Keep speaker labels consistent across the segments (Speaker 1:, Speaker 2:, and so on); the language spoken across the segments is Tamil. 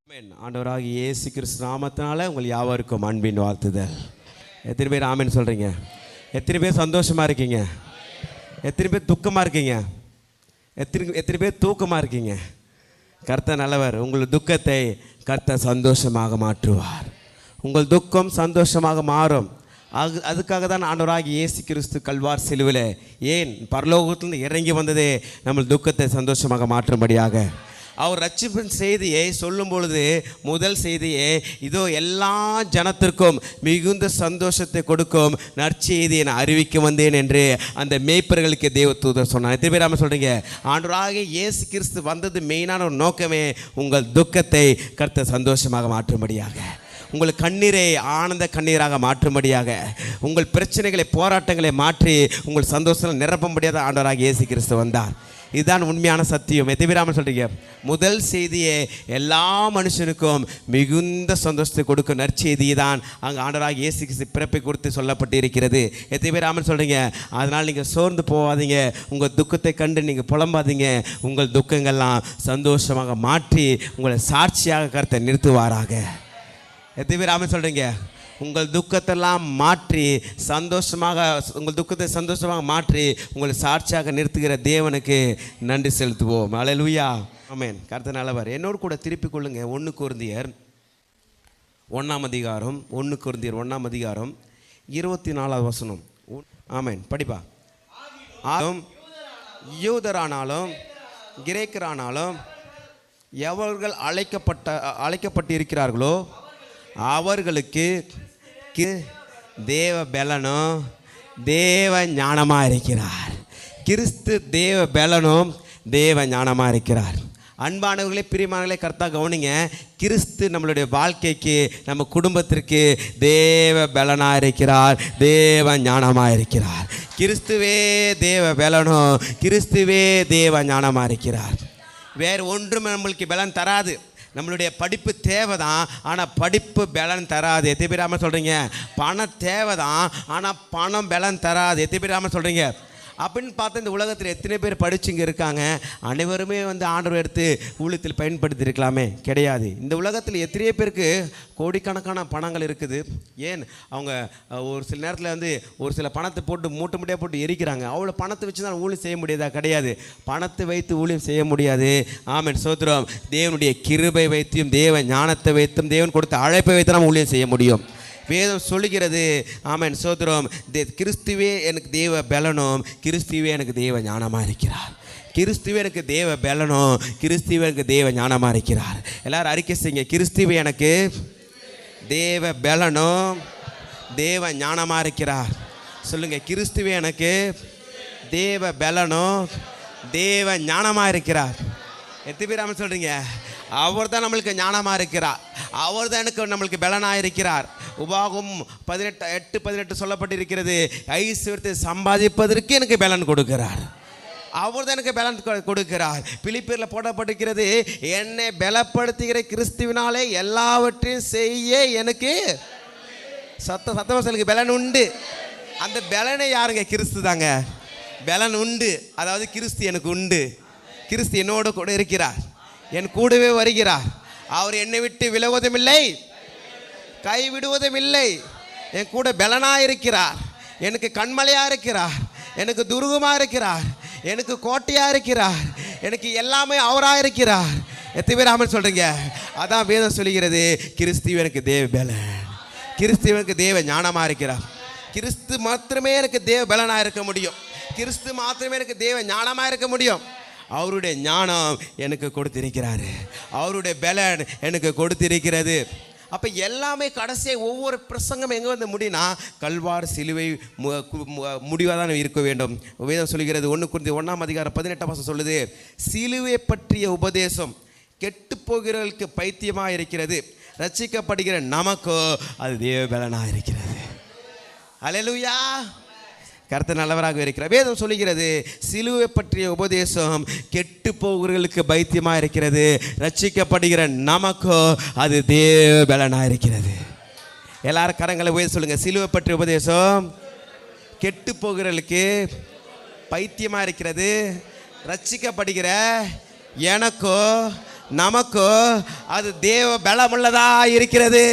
Speaker 1: ஆண்டவராகிய இயேசு கிறிஸ்து நாமத்தினால உங்கள் யாவருக்கும் அன்பின் வாழ்த்துதல். எத்தனை பேர் ஆமென் சொல்கிறீங்க? எத்தனை பேர் சந்தோஷமாக இருக்கீங்க? எத்தனை பேர் துக்கமாக இருக்கீங்க? எத்தனை பேர் தூக்கமாக இருக்கீங்க? கர்த்தர் நல்லவர். உங்கள் துக்கத்தை கர்த்தர் சந்தோஷமாக மாற்றுவார். உங்கள் துக்கம் சந்தோஷமாக மாறும். அதுக்காக தான் ஆண்டவராகிய இயேசு கிறிஸ்து கல்வார் சிலுவையில் ஏன் பரலோகத்திலிருந்து இறங்கி வந்ததே நம்ம துக்கத்தை சந்தோஷமாக மாற்றும்படியாக. அவர் ரட்சிப்பின் செய்தியை சொல்லும் பொழுது முதல் செய்தியே இதோ எல்லா ஜனத்திற்கும் மிகுந்த சந்தோஷத்தை கொடுக்கும் நற்செய்தியை நான் அறிவிக்க வந்தேன் என்று அந்த மேய்ப்பர்களுக்கு தேவதூதர் சொன்னார். எத்தனை பேர் ஆமென் சொல்கிறீங்க? ஆண்டவராகிய இயேசு கிறிஸ்து வந்தது மெயினான ஒரு நோக்கமே உங்கள் துக்கத்தை கர்த்தர் சந்தோஷமாக மாற்றும்படியாக, உங்கள் கண்ணீரை ஆனந்த கண்ணீராக மாற்றும்படியாக, உங்கள் பிரச்சனைகளை போராட்டங்களை மாற்றி உங்கள் சந்தோஷத்தில் நிரப்பும்படியாக ஆண்டவராகிய இயேசு கிறிஸ்து வந்தார். இதுதான் உண்மையான சத்தியம். எத்தனை சொல்கிறீங்க? முதல் செய்தியே எல்லா மனுஷனுக்கும் மிகுந்த சந்தோஷத்தை கொடுக்கும் நற்செய்தி தான் அங்கே ஆண்டவராகிய இயேசு கிறிஸ்து பிறப்பை குறித்து சொல்லப்பட்டு இருக்கிறது. எத்தனை பேர் ஆமென் சொல்கிறீங்க? அதனால் நீங்கள் சோர்ந்து போகாதீங்க, உங்கள் துக்கத்தை கண்டு நீங்கள் புலம்பாதீங்க. உங்கள் துக்கங்கள்லாம் சந்தோஷமாக மாற்றி உங்களை சாட்சியாக கர்த்தர் நிறுத்துவாராக. எத்தனை பேர் ஆமென் சொல்கிறீங்க? உங்கள் துக்கத்தெல்லாம் மாற்றி சந்தோஷமாக, உங்கள் துக்கத்தை சந்தோஷமாக மாற்றி உங்களை சாட்சியாக நிறுத்துகிற தேவனுக்கு நன்றி செலுத்துவோம். அல்லேலூயா, ஆமென். கர்த்தர் நல்லவர். என்னோடு கூட திருப்பிக் கொள்ளுங்க 1 கொரிந்தியர் 1ஆம் அதிகாரம் 1 கொரிந்தியர் 1ஆம் அதிகாரம் 24வது வசனம். ஆமென். படிப்பா. யூதரானாலும் கிரேக்கரானாலும் எவர்கள் அழைக்கப்பட்டிருக்கிறார்களோ அவர்களுக்கு தேவ பலனும் தேவ ஞானமாக இருக்கிறார். கிறிஸ்து தேவ பலனும் தேவ ஞானமாக இருக்கிறார். அன்பானவர்களே, பிரியமானவர்களே, கர்த்தா கவனிங்க. கிறிஸ்து நம்மளுடைய வாழ்க்கைக்கு, நம்ம குடும்பத்திற்கு தேவ பலனாக இருக்கிறார், தேவ ஞானமாக இருக்கிறார். கிறிஸ்துவே தேவ பலனும் கிறிஸ்துவே தேவ ஞானமாக இருக்கிறார். வேறு ஒன்றும் நம்மளுக்கு பலன் தராது. நம்மளுடைய படிப்பு தேவை தான், ஆனால் படிப்பு பலன் தராது. எத்தனை பேர் ஆமென் சொல்கிறீங்க? பணம் தேவை தான், ஆனால் பணம் பலன் தராது. எத்தனை பேர் ஆமென் சொல்கிறீங்க? அப்படின்னு பார்த்தா இந்த உலகத்தில் எத்தனை பேர் படிச்சுங்க இருக்காங்க? அனைவருமே ஆண்டவர் எடுத்து ஊழியத்தில் பயன்படுத்தி இருக்கலாமே? கிடையாது. இந்த உலகத்தில் எத்தனையோ பேருக்கு கோடிக்கணக்கான பணங்கள் இருக்குது. ஏன் அவங்க ஒரு சில நேரத்தில் ஒரு சில பணத்தை போட்டு மூட்டை மூட்டையாக போட்டு எரிக்கிறாங்க. அவ்வளோ பணத்தை வச்சு தான் ஊழியம் செய்ய முடியாதா? கிடையாது. பணத்தை வைத்து ஊழியம் செய்ய முடியாது. ஆமென், சோத்திரம். தேவனுடைய கிருபை வைத்தும் தேவ ஞானத்தை வைத்தும் தேவன் கொடுத்த அழைப்பை வைத்து நாம் ஊழியம் செய்ய முடியும். வேதம் சொல்லுகிறது. ஆமென், சோத்திரம். கிறிஸ்துவே எனக்கு தேவ பலனும் கிறிஸ்துவே எனக்கு தேவ ஞானமாக இருக்கிறார். கிறிஸ்துவே எனக்கு தேவ பலனும் கிறிஸ்துவே எனக்கு தேவ ஞானமாக இருக்கிறார். எல்லாரும் அறிக்கை செய்யுங்க. கிறிஸ்துவே எனக்கு தேவ பலனும் தேவ ஞானமாக இருக்கிறார். சொல்லுங்கள். கிறிஸ்துவே எனக்கு தேவ பலனும் தேவ ஞானமாக இருக்கிறார். எத்தனை பேர் ஆமென் சொல்கிறீங்க? அவர் தான் நம்மளுக்கு ஞானமாக இருக்கிறார். அவர் தான் எனக்கு நம்மளுக்கு பலனாக இருக்கிறார். உபாகம் 8:18 சொல்லப்பட்டிருக்கிறது. ஐஸ்வர்யத்தை சம்பாதிப்பதற்கு எனக்கு பலன் கொடுக்கிறார். அவர் தான் எனக்கு பலன் கொடுக்கிறார். பிலிப்பியரில் போடப்பட்டிருக்கிறது, என்னை பலப்படுத்துகிற கிறிஸ்துவினாலே எல்லாவற்றையும் செய்ய எனக்கு சத்தவசலுக்கு பலன் உண்டு. அந்த பலனை யாருங்க? கிறிஸ்து தாங்க. பலன் உண்டு. அதாவது கிறிஸ்து எனக்கு உண்டு. கிறிஸ்து என்னோடு கூட இருக்கிறார், என் கூடவே வருகிறார். அவர் என்னை விட்டு விலகுவதும் இல்லை, கைவிடுவதும் இல்லை. என் கூட பலனாக இருக்கிறார், எனக்கு கண்மலையாக இருக்கிறார், எனக்கு துருகமாக இருக்கிறார், எனக்கு கோட்டையாக இருக்கிறார், எனக்கு எல்லாமே அவராக இருக்கிறார். எத்தனை பேர் ஆமென் சொல்கிறீங்க? அதான் வேதம் சொல்லுகிறது. கிறிஸ்து எனக்கு தேவ பலன், கிறிஸ்து எனக்கு தேவ ஞானமாக இருக்கிறார். கிறிஸ்து மாத்திரமே எனக்கு தேவ பலனாக இருக்க முடியும். கிறிஸ்து மாத்திரமே எனக்கு தேவ ஞானமாக இருக்க முடியும். அவருடைய ஞானம் எனக்கு கொடுத்திருக்கிறாரு, அவருடைய பலன் எனக்கு கொடுத்திருக்கிறது. அப்போ எல்லாமே கடைசியாக ஒவ்வொரு பிரசங்கம் எங்கே முடியும்னா கல்வார் சிலுவை முடிவாக தான் இருக்க வேண்டும். வேதம் சொல்லுகிறது. 1 கொரிந்தியர் 1ஆம் அதிகாரம் 18ஆம் வசனம் சொல்லுது, சிலுவை பற்றிய உபதேசம் கெட்டு போகிறவர்களுக்கு பைத்தியமாக இருக்கிறது, ரட்சிக்கப்படுகிற நமக்கோ அது தேவ பலனாக இருக்கிறது. அல்லேலூயா, கர்த்தர் நல்லவராக இருக்கிறார். வேதம் சொல்லுகிறது, சிலுவை பற்றிய உபதேசம் கெட்டு போகிறவர்களுக்கு பைத்தியமாக இருக்கிறது, ரட்சிக்கப்படுகிற நமக்கோ அது தேவ பலனாக இருக்கிறது. எல்லாரும் கரங்களை உயர்த்தி சொல்லுங்க. சிலுவை பற்றிய உபதேசம் கெட்டு போகிறவர்களுக்கு பைத்தியமாக இருக்கிறது, ரட்சிக்கப்படுகிற எனக்கோ நமக்கு அது தேவ பலமுள்ளதா இருக்கிறது.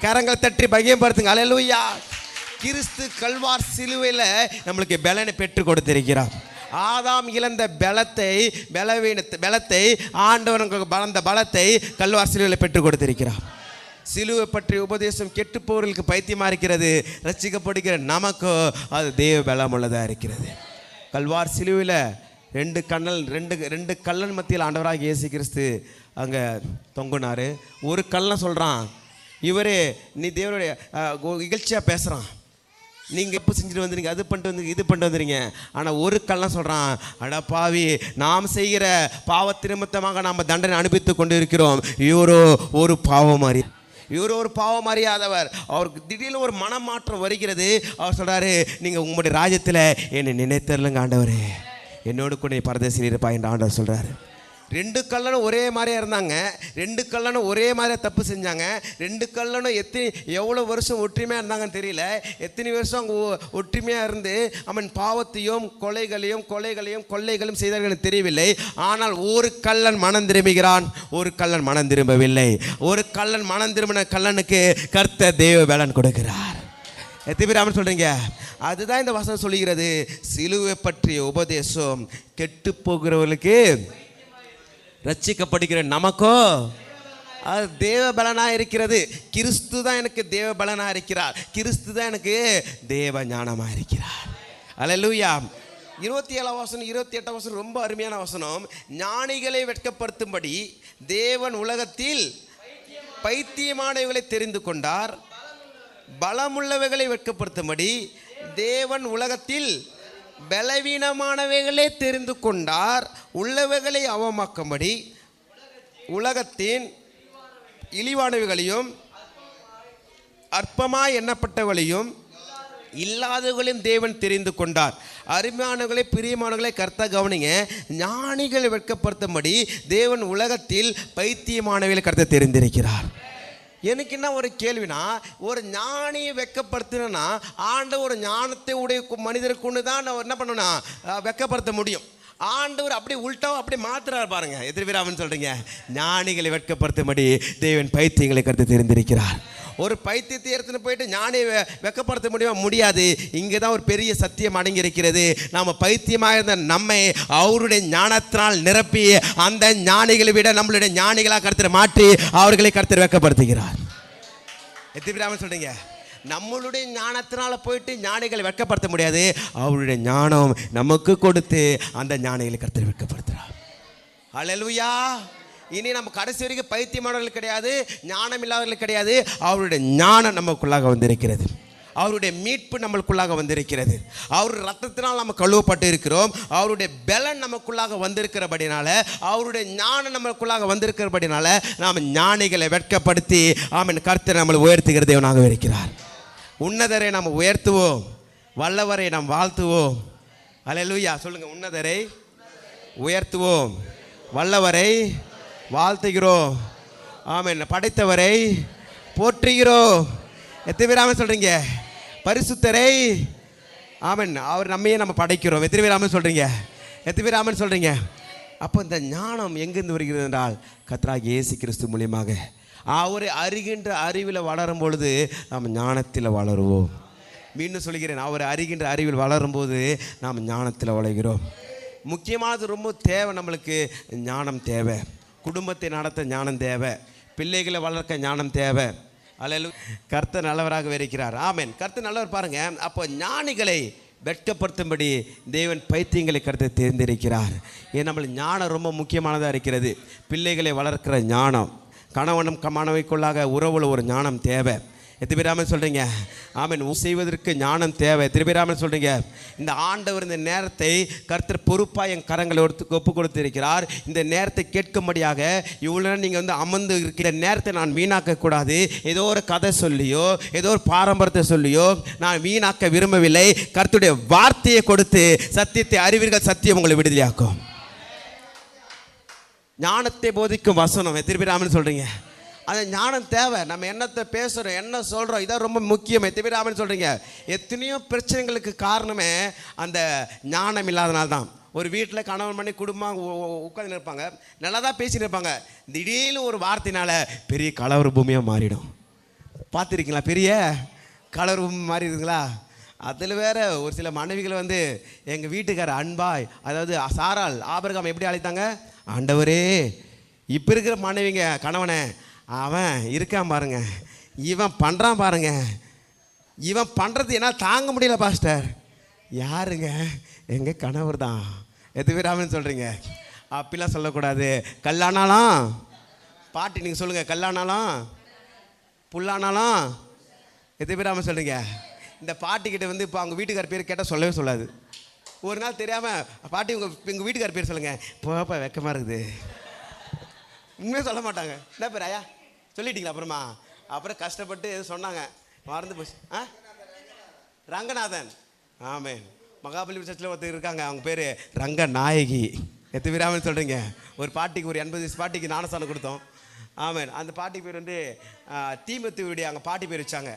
Speaker 1: கரங்கள் தட்டி பகியப்படுத்துங்க. அல்லேலூயா. கிறிஸ்து கல்வார் சிலுவையில் நம்மளுக்கு பலனை பெற்று கொடுத்திருக்கிறார். ஆதாம் இழந்த பலத்தை ஆண்டவனுக்கு அந்த பலத்தை கல்வார் சிலுவையில் பெற்று கொடுத்திருக்கிறார். சிலுவை பற்றிய உபதேசம் கெட்டு போவர்களுக்கு பைத்தியமாக இருக்கிறது. ரட்சிக்கப்படுகிற நமக்கு அது தேவ பலமுள்ளதாக இருக்கிறது. கல்வார் சிலுவையில் ரெண்டு கல்லன் மத்தியில் ஆண்டவராக இயேசு கிறிஸ்து அங்கே தொங்குனார். ஒரு கல்லன் சொல்கிறான், இவரே நீ தேவனுடைய இகழ்ச்சியாக பேசுகிறான், நீங்கள் எப்போ செஞ்சுட்டு வந்துடுங்க, அது பண்ணிட்டு வந்து இது பண்ணிட்டு வந்துடுங்க. ஆனால் ஒரு கல்லாம் சொல்கிறான், அட பாவி, நாம் செய்கிற பாவத்து நிமித்தமாக நாம் தண்டனை அனுபவித்து கொண்டு இருக்கிறோம். இவரோ ஒரு பாவம் அறியாதவர். அவருக்கு திடீர்னு ஒரு மனமாற்றம் வருகிறது. அவர் சொல்கிறாரு, நீங்கள் உங்களுடைய ராஜ்யத்தில் என்னை நினைத்தருளுங்க ஆண்டவரே, என்னோடு கூட பரதேசில் இருப்பா என்று ஆண்டவர் சொல்கிறாரு. ரெண்டு கல்லனும் ஒரே மாதிரியாக இருந்தாங்க. ரெண்டு கல்லனும் ஒரே மாதிரியாக தப்பு செஞ்சாங்க. ரெண்டு கல்லனும் எவ்வளோ வருஷம் ஒற்றுமையாக இருந்தாங்கன்னு தெரியல. எத்தனை வருஷம் அவங்க ஒற்றுமையாக இருந்து அவன் பாவத்தையும் கொள்ளைகளும் செய்தார்கள் தெரியவில்லை. ஆனால் ஒரு கல்லன் மனம் திரும்புகிறான், ஒரு கல்லன் மனம் திரும்பவில்லை. ஒரு கல்லன் மனம் திரும்பின கல்லனுக்கு கர்த்தர் தேவ பலன் கொடுக்கிறார். எத்தனை பேர் ஆமென் சொல்கிறீங்க? அதுதான் இந்த வசனம் சொல்லுகிறது. சிலுவை பற்றிய உபதேசம் கெட்டு போகிறவர்களுக்கு ரட்சிக்கப்படுகிற நமக்கோ அது தேவ பலனாக இருக்கிறது. கிறிஸ்து தான் எனக்கு தேவ பலனாக இருக்கிறார். கிறிஸ்து தான் எனக்கு தேவ ஞானமாக இருக்கிறார். அல்லேலூயா. 27 வசனம் 28 வசனம் ரொம்ப அருமையான வசனம். ஞானிகளை வெட்கப்படுத்தும்படி தேவன் உலகத்தில் பைத்தியமானவைகளை தெரிந்து கொண்டார், பலமுள்ளவைகளை வெட்கப்படுத்தும்படி தேவன் உலகத்தில் பலவீனமானவைகளே தெரிந்து கொண்டார், உள்ளவைகளை அவமாக்கும்படி உலகத்தின் இழிவானவைகளையும் அற்பமாய் எண்ணப்பட்டவர்களையும் இல்லாதவர்களையும் தேவன் தெரிந்து கொண்டார். அருமையானவர்களை பிரியமானவர்களை கர்த்தர் கவனிங்க. ஞானிகளை வெட்கப்படுத்தும்படி தேவன் உலகத்தில் பைத்தியமானவைகளை கர்த்தர் தெரிந்திருக்கிறார். எனக்கு என்ன ஒரு கேள்வினா, ஒரு ஞானியை வெட்கப்படுத்தினா ஆண்டவர் ஒரு ஞானத்தை உடைய மனிதருக்கு ஒன்று தான் என்ன பண்ணணும்னா வெட்கப்படுத்த முடியும். ஆண்டவர் அப்படியே உள்டாவும் அப்படியே மாத்துறாரு பாருங்க. எதிர் பேர் அவன் சொல்றீங்க, ஞானிகளை வெட்கப்படுத்தும்படி தேவன் பைத்தியங்களை கருத்து தெரிந்திருக்கிறார். ஒரு பைத்தியத்தை எடுத்துன்னு போயிட்டு ஞானியை வெட்கப்படுத்த முடியாது. இங்கே தான் ஒரு பெரிய சத்தியம் அடங்கி இருக்கிறது. நாம் பைத்தியமாக இருந்த நம்மை அவருடைய ஞானத்தினால் நிரப்பி அந்த ஞானிகளை விட நம்மளுடைய ஞானிகளாக கருத்து மாற்றி அவர்களை கருத்து வெட்கப்படுத்துகிறார். எத்தனை பேர் சொல்றீங்க? நம்மளுடைய ஞானத்தினால போயிட்டு ஞானிகளை வெட்கப்படுத்த முடியாது. அவருடைய ஞானம் நமக்கு கொடுத்து அந்த ஞானிகளை கர்த்தர் வெட்கப்படுத்துறார். அல்லேலூயா. இனி நம்ம கடைசி வரைக்கும் பைத்தியமானவர்கள் கிடையாது, ஞானம் இல்லாதவர்கள் கிடையாது. அவருடைய ஞானம் நமக்குள்ளாக வந்திருக்கிறது. அவருடைய மீட்பு நம்மளுக்குள்ளாக வந்திருக்கிறது. அவருடைய ரத்தத்தினால் நம்ம கழுவப்பட்டு இருக்கிறோம். அவருடைய பலன் நமக்குள்ளாக வந்திருக்கிறபடினால, அவருடைய ஞானம் நமக்குள்ளாக வந்திருக்கிறபடினால நாம் ஞானிகளை வெட்கப்படுத்தி ஆமென் கர்த்தர் நம்மளை உயர்த்துகிற தேவனாக இருக்கிறார். உன்னதரை நாம் உயர்த்துவோம், வல்லவரை நாம் வாழ்த்துவோம். அல்லேலூயா. சொல்லுங்க, உன்னதரை உயர்த்துவோம், வல்லவரை வாழ்த்துகிறோம், ஆமென் படைத்தவரை போற்றுகிறோம். எத்தனை பேர் ஆமென் சொல்றீங்க? பரிசுத்தரை ஆமென் அவர் நம்மையே நம்ம படைக்கிறோம். எத்தனை பேர் ஆமென் சொல்றீங்க? எத்தனை பேர் ஆமென் சொல்றீங்க? அப்போ இந்த ஞானம் எங்கிருந்து வருகிறது என்றால் கர்த்தராகிய இயேசு கிறிஸ்து மூலியமாக அவரை அறிகின்ற அறிவில் வளரும் பொழுது நாம் ஞானத்தில் வளருவோம். மீண்டும் சொல்கிறேன், அவரை அறிகின்ற அறிவில் வளரும்போது நாம் ஞானத்தில் வளர்கிறோம். முக்கியமானது ரொம்ப தேவை, நம்மளுக்கு ஞானம் தேவை. குடும்பத்தை நடத்த ஞானம் தேவை, பிள்ளைகளை வளர்க்க ஞானம் தேவை. அல்லேலூயா. கர்த்தர் நல்லவராக இருக்கிறார். ஆமென். கர்த்தர் நல்லவர் பாருங்க. அப்போ ஞானிகளை வெட்கப்படுத்தும்படி தேவன் பைத்தியங்களை கர்த்தர் தேர்ந்தெடுக்கிறார். ஏன் நம்ம ஞானம் ரொம்ப முக்கியமானதாக இருக்கிறது. பிள்ளைகளை வளர்க்கிற ஞானம், கணவனும் மனைவிக்குள்ளாக உறவுல ஒரு ஞானம் தேவை. எத்தனை பேர் ஆமென் சொல்கிறீங்க? ஆமென். செய்வதற்கு ஞானம் தேவை. எத்தனை பேர் ஆமென் சொல்கிறீங்க? இந்த ஆண்டவர் இந்த நேரத்தை கர்த்தர் பொறுப்பாக என் கரங்களை ஒப்பு கொடுத்திருக்கிறார். இந்த நேரத்தை கேட்கும்படியாக இவ்வளோ நீங்கள் அமர்ந்து இருக்கிற நேரத்தை நான் வீணாக்கக்கூடாது. ஏதோ ஒரு கதை சொல்லியோ ஏதோ ஒரு பாரம்பரியத்தை சொல்லியோ நான் வீணாக்க விரும்பவில்லை. கர்த்தருடைய வார்த்தையை கொடுத்து சத்தியத்தை அறிவீர்கள், சத்தியம் உங்களை விடுதலையாக்கும். ஞானத்தை போதிக்கும் வசனம். எத்தனை பேர் ஆமென் சொல்கிறீங்க? அந்த ஞானம் தேவை. நம்ம என்னத்தை பேசுகிறோம், என்ன சொல்கிறோம், இதான் ரொம்ப முக்கியம். எத்தனை பேர் ஆமென் சொல்கிறீங்க? எத்தனையோ பிரச்சனைகளுக்கு காரணமே அந்த ஞானம் இல்லாதனால தான். ஒரு வீட்டில் கணவன் பண்ணி குடும்பம் உட்காந்து இருப்பாங்க, நல்லா தான் பேசிட்டு இருப்பாங்க. திடீர்னு ஒரு வார்த்தையினால பெரிய கலவர பூமியாக மாறிடும். பார்த்துருக்கீங்களா? பெரிய கலவர பூமி மாறிடுதுங்களா? அதில் வேற ஒரு சில மனைவிகள் வந்து எங்கள் வீட்டுக்கார அன்பாய், அதாவது சாராள் ஆபிரகாம் எப்படி அழைத்தாங்க? ஆண்டவரே. இப்போ இருக்கிற மனைவிங்க கணவனை, அவன் இருக்கான் பாருங்க, இவன் பண்ணுறான் பாருங்க, இவன் பண்ணுறது என்னால் தாங்க முடியல பாஸ்டர். யாருங்க? எங்கள் கணவர் தான். எது பேராமன்னு சொல்கிறீங்க? அப்படிலாம் சொல்லக்கூடாது. கல்லானாலும் பாட்டி நீங்கள் சொல்லுங்கள், கல்லானாலும் புல்லானாலும் எது பேராமல் சொல்கிறீங்க? இந்த பாட்டிக்கிட்ட வந்து இப்போ அவங்க வீட்டுக்கார பேர் கேட்டால் சொல்லவே சொல்லாது. ஒரு நாள் தெரியாமல், பாட்டி எங்கள் வீட்டுக்கார பேர் சொல்லுங்கள், போப்பா வெக்கமாக இருக்குது, உண்மையாக சொல்ல மாட்டாங்க. என்ன பேர் ஐயா சொல்லிட்டீங்களா? அப்புறம் கஷ்டப்பட்டு எதுவும் சொன்னாங்க, மறந்து போச்சு. ரங்கநாதன். ஆமேன். மகாபலிபுரம் சர்ச்சில் ஒருத்தர் இருக்காங்க, அவங்க பேர் ரங்கநாயகி. எத்தனை பேராமல் சொல்கிறீங்க? ஒரு பாட்டிக்கு, ஒரு 80 வயசு பாட்டிக்கு ஞானஸ்தானம் கொடுத்தோம். ஆமேன். அந்த பாட்டி பேர் வந்து தீமத்துடைய அங்கே பாட்டி பேர் வச்சாங்க.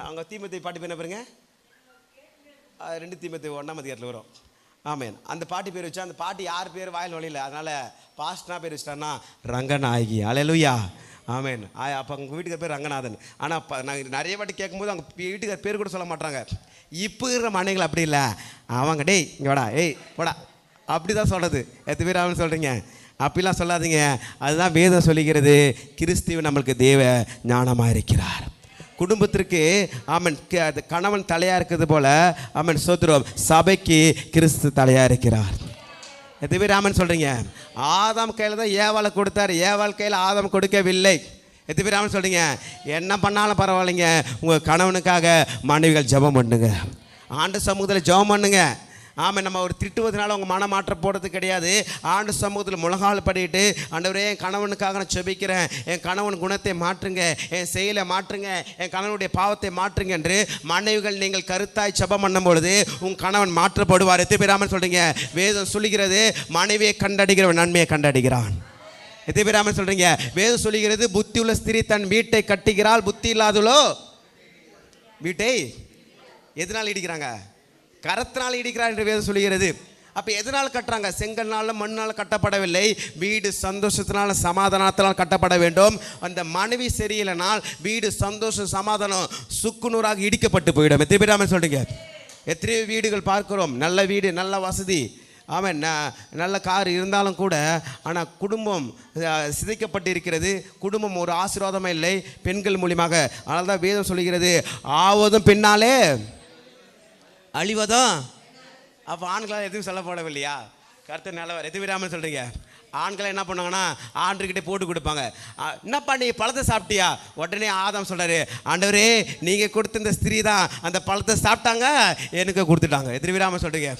Speaker 1: அங்கே தீமத்தை பாட்டி பேர் என்ன பாருங்க, 2 தீமத்தை 1ஆம் அதிகாரத்தில் வரும். ஆமேன். அந்த பாட்டி பேர் வச்சா, அந்த பாட்டி யார் பேர் வாயில் வழியில், அதனால் பாஸ்டனா பேர் வச்சிட்டான்னா ரங்கநாயகி. அல்லேலூயா. ஆமேன். அப்போ அவங்க வீட்டுக்கார பேர் ரங்கநாதன். ஆனால் நாங்கள் நிறைய வாட்டி கேட்கும்போது அவங்க வீட்டுக்கார பேர் கூட சொல்ல மாட்டாங்க. இப்போ இருக்கிற மனைவிகள் அப்படி இல்லை, அவங்க டேய் இங்கே வாடா, ஏய் போடா, அப்படி தான் சொல்கிறது. எத்தனை பேர் அவனு சொல்கிறீங்க? அப்படிலாம் சொல்லாதீங்க. அதுதான் வேதம் சொல்லிக்கிறது, கிறிஸ்துவ நம்மளுக்கு தேவ ஞானமாக இருக்கிறார். குடும்பத்திற்கு ஆமன் கணவன் தலையாக இருக்கிறது போல, ஆமன் சோத்திரம், சபைக்கு கிறிஸ்து தலையாக இருக்கிறார். எத்தனை பேர் ஆமன் சொல்கிறீங்க? ஆதாம் கையில் தான் ஏவாளை கொடுத்தார், ஏவாள் கையில் ஆதாம் கொடுக்கவில்லை. எத்தனை பேர் ஆமன் சொல்கிறீங்க? என்ன பண்ணாலும் பரவாயில்லைங்க, உங்கள் கணவனுக்காக மனைவிகள் ஜெபம் பண்ணுங்க, ஆண்டு சமூகத்தில் ஜெபம் பண்ணுங்க. ஆமாம். நம்ம ஒரு திட்டுவதனால உங்கள் மன மாற்றம் போடுறது கிடையாது. ஆண்டு சமூகத்தில் முழங்கால் படிட்டு, ஆண்டவரே என் கணவனுக்காக நான் ஜெபிக்கிறேன், என் கணவன் குணத்தை மாற்றுங்க, என் செயலை மாற்றுங்க, என் கணவனுடைய பாவத்தை மாற்றுங்க என்று மனைவிகள் நீங்கள் கருத்தாய் ஜெபம் பண்ணும் பொழுது உங்கள் கணவன் மாற்றப்படுவார். எத்தனை பேராமல் சொல்கிறீங்க? வேதம் சொல்லுகிறது, மனைவியை கண்டடிக்கிறவன் நன்மையை கண்டடிக்கிறான். எத்தனை பேராமல் சொல்கிறீங்க? வேதம் சொல்லுகிறது, புத்தி உள்ள ஸ்திரீ தன் வீட்டை கட்டுகிறாள், புத்தி இல்லாதவளோ வீட்டை எதனால் இடிக்கிறாங்க? கரத்தினால் இடிக்கிறார் என்று வேதம் சொல்லுகிறது. அப்போ எதனால் கட்டுறாங்க? செங்கல்னால மண்ணால் கட்டப்படவில்லை, வீடு சந்தோஷத்தினால சமாதானத்தினால் கட்டப்பட வேண்டும். அந்த மனைவி சரியில்லைனால் வீடு சந்தோஷம் சமாதானம் சுக்குநூறாக இடிக்கப்பட்டு போயிடும். எத்தனை பேராமல் சொல்கிறீங்க? எத்தனையோ வீடுகள் பார்க்கிறோம், நல்ல வீடு, நல்ல வசதி, ஆமாம், நல்ல கார் இருந்தாலும் கூட, ஆனால் குடும்பம் சிதைக்கப்பட்டு இருக்கிறது, குடும்பம் ஒரு ஆசீர்வாதமாக இல்லை பெண்கள் மூலியமாக. அதனால தான் வேதம் சொல்லுகிறது, ஆவதும் பின்னாலே அழிவதும். அப்போ ஆண்களால் எதுவும் சொல்லப்படவில்லையா? கர்த்தர் நல்லவர். எது விடாமல் சொல்கிறீங்க? ஆண்களை என்ன பண்ணுவாங்கன்னா ஆண்டுகிட்டே போட்டு கொடுப்பாங்க. என்னப்பா நீ பழத்தை சாப்பிட்டியா? உடனே ஆதாம் சொல்கிறாரு, ஆண்டவரே நீங்கள் கொடுத்த இந்த ஸ்திரீ தான் அந்த பழத்தை சாப்பிட்டாங்க, எனக்கு கொடுத்துட்டாங்க. எதிர் விடாமல் சொல்கிறீங்க?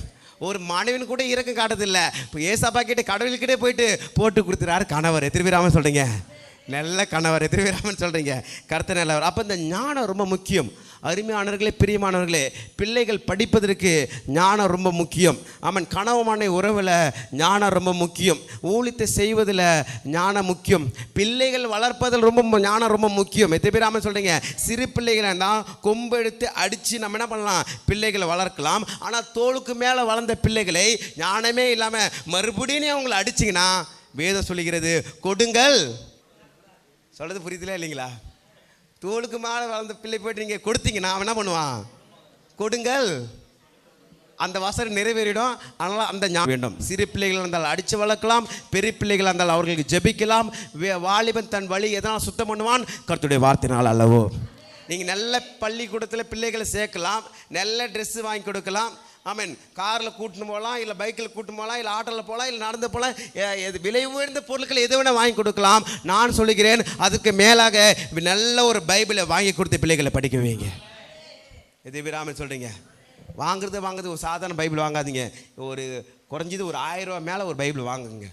Speaker 1: ஒரு மனைவின் கூட இறக்கம் காட்டுறதில்லை. இப்போ ஏசப்பா கிட்டே கடவுள்கிட்டே போயிட்டு போட்டு கொடுத்துறாரு கணவர். எதிர் விடாமல் சொல்கிறீங்க? நல்ல கணவர். எதிர் விடாமல் சொல்கிறீங்க? கர்த்தர் நல்லவர். அப்போ இந்த ஞானம் ரொம்ப முக்கியம். அருமையானவர்களே, பிரியமானவர்களே, பிள்ளைகள் படிப்பதற்கு ஞானம் ரொம்ப முக்கியம். ஆமாம். கணவமான உறவில் ஞானம் ரொம்ப முக்கியம். ஊழியத்தை செய்வதில் ஞானம் முக்கியம். பிள்ளைகள் வளர்ப்பதில் ரொம்ப ஞானம் ரொம்ப முக்கியம். எத்தனை பேர் ஆமாம் சொல்கிறீங்க? சிறு பிள்ளைகளை தான் கொம்பு எடுத்து அடித்து நம்ம என்ன பண்ணலாம்? பிள்ளைகளை வளர்க்கலாம். ஆனால் தோளுக்கு மேலே வளர்ந்த பிள்ளைகளை ஞானமே இல்லாமல் மறுபடியும் அவங்களை அடிச்சிங்கன்னா வேதம் சொல்லுகிறது, கொடுங்கள். சொல்கிறது புரியுதுல இல்லைங்களா? தோளுக்கு மேலே வளர்ந்த பிள்ளை போய்ட்டு நீங்கள் கொடுத்தீங்கன்னா அவன் என்ன பண்ணுவான்? கொடுங்கள். அந்த வசனம் நிறைவேறிடும். அதனால் அந்த ஞாபகம் வேண்டும். சிறு பிள்ளைகள் இருந்தால் அடித்து வளர்க்கலாம், பெரிய பிள்ளைகள் இருந்தால் அவர்களுக்கு ஜெபிக்கலாம். வாலிபன் தன் வழி எதனால் சுத்தம் பண்ணுவான்? கர்த்தருடைய வார்த்தையினால் அல்லவோ. நீங்கள் நல்ல பள்ளிக்கூடத்தில் பிள்ளைகளை சேர்க்கலாம், நல்ல ட்ரெஸ்ஸு வாங்கி கொடுக்கலாம். ஆமீன். காரில் கூட்டின்னு போகலாம், இல்லை பைக்கில் கூட்டின்னு போகலாம், இல்லை ஆட்டோவில் போகலாம், இல்லை நடந்து போகலாம். விலை உயர்ந்த பொருட்களை எது வேணால் வாங்கி கொடுக்கலாம். நான் சொல்லுகிறேன், அதுக்கு மேலாக நல்ல ஒரு பைபிளை வாங்கி கொடுத்து பிள்ளைகளை படிக்க வைங்க. எது விடாமல் சொல்கிறீங்க? வாங்குறது ஒரு சாதாரண பைபிள் வாங்காதீங்க. ஒரு குறைஞ்சது ஒரு 1000 ரூபா மேலே ஒரு பைபிள் வாங்குங்க.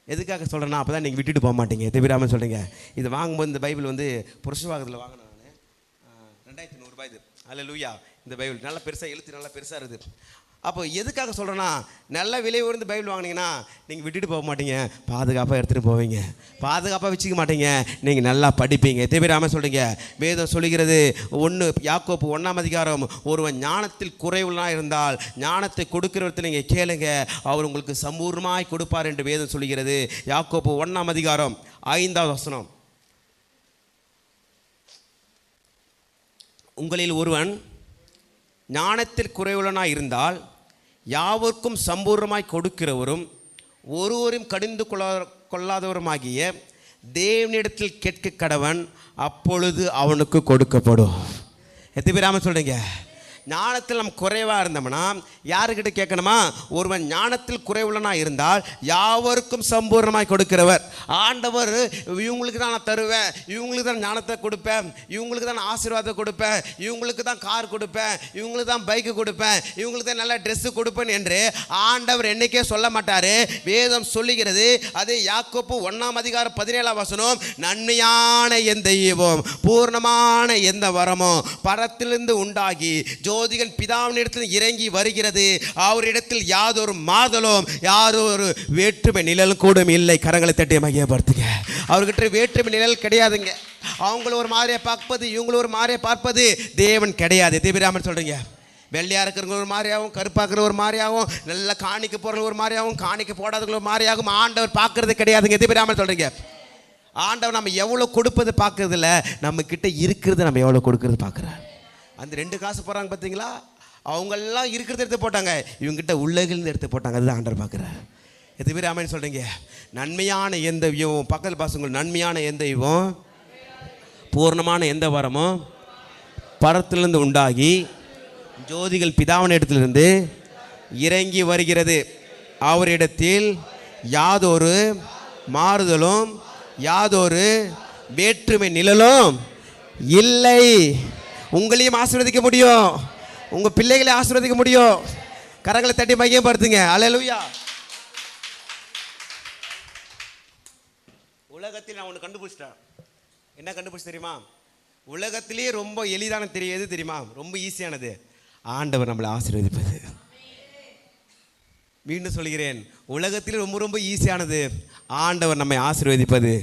Speaker 1: எதுக்காக சொல்கிறேன்னா அப்போ தான் நீங்கள் விட்டுட்டு போக மாட்டீங்க. எது விடாமல் சொல்கிறீங்க? இது வாங்கும்போது இந்த பைபிள் வந்து புருஷவாகத்தில் வாங்கினேன் நான், 2100 ரூபாய் இது. அல்லேலூயா. இந்த பைபிள் நல்லா பெருசாக, எழுத்து நல்லா பெருசாக இருக்குது. அப்போ எதுக்காக சொல்கிறேன்னா, நல்ல விலை உயர்ந்து பைபிள் வாங்கினீங்கன்னா நீங்கள் விட்டுட்டு போக மாட்டீங்க, பாதுகாப்பாக எடுத்துகிட்டு போவீங்க, பாதுகாப்பாக வச்சுக்க மாட்டீங்க, நீங்கள் நல்லா படிப்பீங்க. தேவையில்லாமல் சொல்கிறீங்க. வேதம் சொல்லுகிறது யாக்கோப்பு 1ஆம் அதிகாரம், ஒருவன் ஞானத்தில் குறைவுலாம் இருந்தால் ஞானத்தை கொடுக்கிறவர்கிட்ட நீங்கள் கேளுங்க, அவர் உங்களுக்கு சம்பூர்ணமாய் கொடுப்பார் என்று வேதம் சொல்லுகிறது. யாக்கோப்பு 1ஆம் அதிகாரம் 5வது வசனம். உங்களில் ஒருவன் ஞானத்தில் குறைவுள்ளனாய் இருந்தால் யாவருக்கும் சம்பூர்ணமாய் கொடுக்கிறவரும் ஒருவரும் கடிந்து கொள்ளாதவருமாகிய தேவனிடத்தில் கேட்க கடவன், அப்பொழுது அவனுக்கு கொடுக்கப்படும். எத்தனை பேர் ஆமாம் சொல்கிறீங்க? ஞானத்தில் நம்ம குறைவாக இருந்தோம்னா யாருக்கிட்ட கேட்கணுமா? ஒருவன் ஞானத்தில் குறைவுள்ளனாக இருந்தால் யாவருக்கும் சம்பூர்ணமாய் கொடுக்கிறவர். ஆண்டவர் இவங்களுக்கு தான் நான் தருவேன், இவங்களுக்கு தான் ஞானத்தை கொடுப்பேன், இவங்களுக்கு தான் ஆசீர்வாதத்தை கொடுப்பேன், இவங்களுக்கு தான் கார் கொடுப்பேன், இவங்களுக்கு தான் பைக்கு கொடுப்பேன், இவங்களுக்கு தான் நல்ல ட்ரெஸ்ஸு கொடுப்பேன் என்று ஆண்டவர் என்னைக்கே சொல்ல மாட்டார். வேதம் சொல்லுகிறது. அது யாக்கோப்பு 1ஆம் அதிகாரம் 17ஆம் வசனம். நன்மையான எந்த ஈவும் பூர்ணமான எந்த வரமோ பரத்திலிருந்து உண்டாகி ஜோதிகள் பிதாவினிடத்தில் இறங்கி வருகிறது, அவரிடத்தில் யாதொரு மாதலும் யாதொரு வேற்றுமை நிழல் கூட இல்லை. கரங்களை தட்டி மையப்படுத்துங்க. அவர்கிட்ட வேற்றுமை நிழல் கிடையாதுங்க. அவங்கள ஒரு மாதிரியை பார்ப்பது, இவங்கள ஒரு மாதிரியை பார்ப்பது தேவன் கிடையாது. தேவிராமன் சொல்கிறீங்க. வெள்ளையாக இருக்கிறவங்க ஒரு மாதிரியாகவும், கருப்பாக்குற ஒரு மாதிரியாகவும், நல்ல காணிக்க போகிறவங்க ஒரு மாதிரியாகவும், காணிக்க போடாதவங்க ஒரு மாதிரியாகவும் ஆண்டவர் பார்க்கறது கிடையாதுங்க. தேவிராமன் சொல்கிறீங்க. ஆண்டவர் நம்ம எவ்வளோ கொடுப்பது பார்க்கறது இல்லை, நம்ம கிட்ட இருக்கிறது நம்ம எவ்வளோ கொடுக்கறது பார்க்குறாரு. அந்த 2 காசு போகிறாங்க பார்த்தீங்களா, அவங்கெல்லாம் இருக்கிறத எடுத்து போட்டாங்க, இவங்ககிட்ட உள்ளகிலிருந்து எடுத்து போட்டாங்க. அதுதான் ஆண்டவர் பார்க்குறாரு. எது பேர் ஆமென் சொல்கிறீங்க? நன்மையான எந்த ஈவும், பக்கத்தில் பாசுங்க, நன்மையான எந்த ஈவும் பூர்ணமான எந்த வரமோ பரத்திலிருந்து உண்டாகி ஜோதிகள் பிதாவின் இடத்திலிருந்து இறங்கி வருகிறது, அவரிடத்தில் யாதொரு மாறுதலும் யாதொரு வேற்றுமை நிழலும் இல்லை. உங்களையும் ஆசீர்வதிக்க முடியும், உங்கள் பிள்ளைகளை ஆசீர்வதிக்க முடியும். கரங்களை தட்டி மையப்படுத்துங்க. அல்லேலூயா. உலகத்தில் நான் ஒன்று கண்டுபிடிச்சிட்டேன். என்ன கண்டுபிடிச்சி தெரியுமா? உலகத்திலே ரொம்ப எளிதான தெரியாது தெரியுமா? ரொம்ப ஈஸியானது ஆண்டவர் நம்மளை ஆசீர்வதிப்பது. மீண்டும் சொல்கிறேன், உலகத்திலே ரொம்ப ரொம்ப ஈஸியானது ஆண்டவர் நம்மை ஆசீர்வதிப்பது.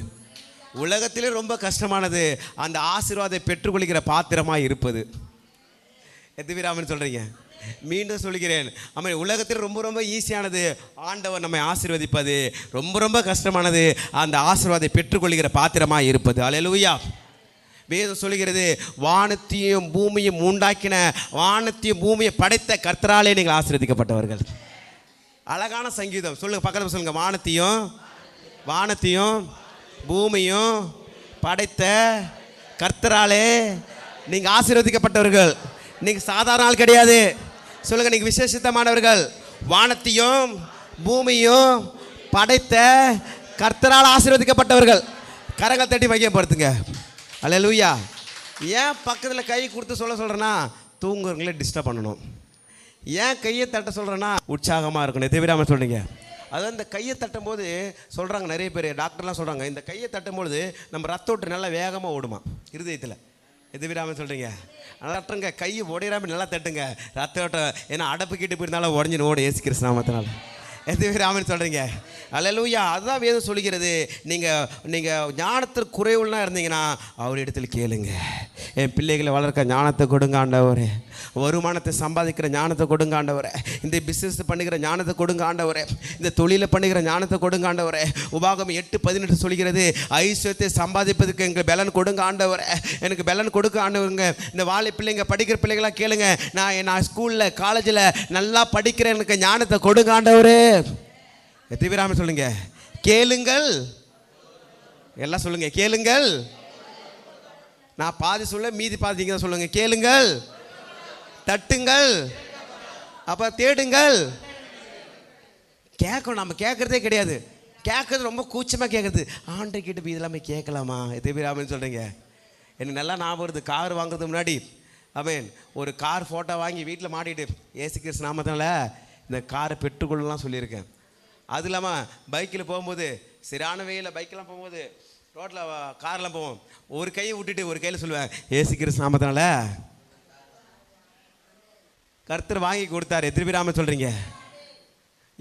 Speaker 1: உலகத்திலே ரொம்ப கஷ்டமானது அந்த ஆசீர்வாதத்தை பெற்றுக்கொள்கிற பாத்திரமாக இருப்பது. எதுவிராமன் சொல்கிறீங்க? மீண்டும் சொல்கிறேன், ஆமாம், உலகத்தில் ரொம்ப ரொம்ப ஈஸியானது ஆண்டவர் நம்மை ஆசீர்வதிப்பது. ரொம்ப ரொம்ப கஷ்டமானது அந்த ஆசீர்வாதத்தை பெற்றுக்கொள்கிற பாத்திரமாக இருப்பது. அல்லேலூயா. வேதம் சொல்கிறது, வானத்தையும் பூமியும் உண்டாக்கின, வானத்தையும் பூமியை படைத்த கர்த்தராலே நீங்கள் ஆசீர்வதிக்கப்பட்டவர்கள். அழகான சங்கீதம். சொல்லுங்கள், பக்கத்தில் சொல்லுங்கள். வானத்தையும் பூமியும் படைத்த கர்த்தராலே நீங்கள் ஆசீர்வதிக்கப்பட்டவர்கள். நீங்கள் சாதாரண ஆள் கிடையாது. சொல்லுங்கள், நீங்கள் விசேஷித்தமானவர்கள். வானத்தையும் பூமியும் படைத்த கர்த்தரால் ஆசீர்வதிக்கப்பட்டவர்கள். கரங்கள் தட்டி மையப்படுத்துங்க. அல்லேலூயா. ஏன் பக்கத்தில் கை கொடுத்து சொல்கிறேன்னா, தூங்குறவங்களே டிஸ்டர்ப் பண்ணணும். ஏன் கையை தட்ட சொல்கிறேன்னா, உற்சாகமாக இருக்கணும். தேவிராமன் சொல்கிறீங்க. அதாவது இந்த கையை தட்டும் போது சொல்கிறாங்க, நிறைய பேர் டாக்டர்லாம் சொல்கிறாங்க, இந்த கையை தட்டும்பொழுது நம்ம ரத்த ஓட்டு நல்லா வேகமாக ஓடுமா இருதயத்தில். எது விடாமல் சொல்கிறீங்க? நல்லா தட்டுங்க, கையை உடையிறாமல் நல்லா தட்டுங்க, ரத்த ஓட்டம். ஏன்னா அடப்பு கிட்டு போயிருந்தாலும் உடஞ்சின்னு ஓடு இயேசு கிறிஸ்து நாமத்தினால. எது விடாமல் சொல்கிறீங்க? அல்லேலூயா. அதுதான் வேதம் சொல்கிறது. நீங்கள் ஞானத்தில் குறைவுலாம் இருந்தீங்கன்னா அவரிடத்தில் கேளுங்க. என் பிள்ளைகளை வளர்க்க ஞானத்தை கொடுங்க ஆண்டவரே, வருமானத்தை சம்பாதிக்கிற ஞானத்தை கொடுங்க ஆண்டவரே, இந்த பிஸ்னஸ் பண்ணுகிற ஞானத்தை கொடுங்க ஆண்டவரே, இந்த தொழிலை பண்ணுகிற ஞானத்தை கொடுங்க ஆண்டவரே. உபாகமம் 8:18 சொல்கிறது, ஐஸ்வர்யத்தை சம்பாதிப்பதற்கு எங்களுக்கு பலன் கொடுங்க ஆண்டவரே, எனக்கு பலன் கொடுக்க ஆண்டவருங்க. இந்த வாழை பிள்ளைங்க படிக்கிற பிள்ளைங்களாம் கேளுங்க, நான் ஸ்கூலில் காலேஜில் நல்லா படிக்கிறேன், எனக்கு ஞானத்தை கொடுங்க ஆண்டவரே. தீவிராம சொல்லுங்க, கேளுங்கள். எல்லாம் சொல்லுங்க, கேளுங்கள். நான் பாதி சொல்ல, மீதி பாதி நீங்க தான் சொல்லுங்க. கேளுங்கள், தட்டுங்கள், அப்ப தேடுங்கள். கேட்கணும். நம்ம கேட்கறதே கிடையாது. கேட்கறது ரொம்ப கூச்சமாக கேட்குறது. ஆண்டை கிட்ட போய் இதெல்லாமே கேட்கலாமா? தீவிராமன்னு சொல்கிறீங்க. எனக்கு நல்லா ஞாபகம் வருது, கார் வாங்குறதுக்கு முன்னாடி ஒரு கார் ஃபோட்டோ வாங்கி வீட்டில் மாட்டிட்டு இயேசு கிறிஸ்து நாமத்தினால இந்த காரை பெற்றுக்கொள்ளலாம் சொல்லியிருக்கேன். அது இல்லாமல் பைக்கில் போகும்போது, சரியான வெயிலில் பைக்கெலாம் போகும்போது, ரோட்டில் கார்லாம் போவோம், ஒரு கையை விட்டுட்டு ஒரு கையில் சொல்லுவேன், இயேசு கிறிஸ்து நாமத்தினால கர்த்தர் வாங்கி கொடுத்தாரு. எத்தனை பேர் ஆமென் சொல்கிறீங்க?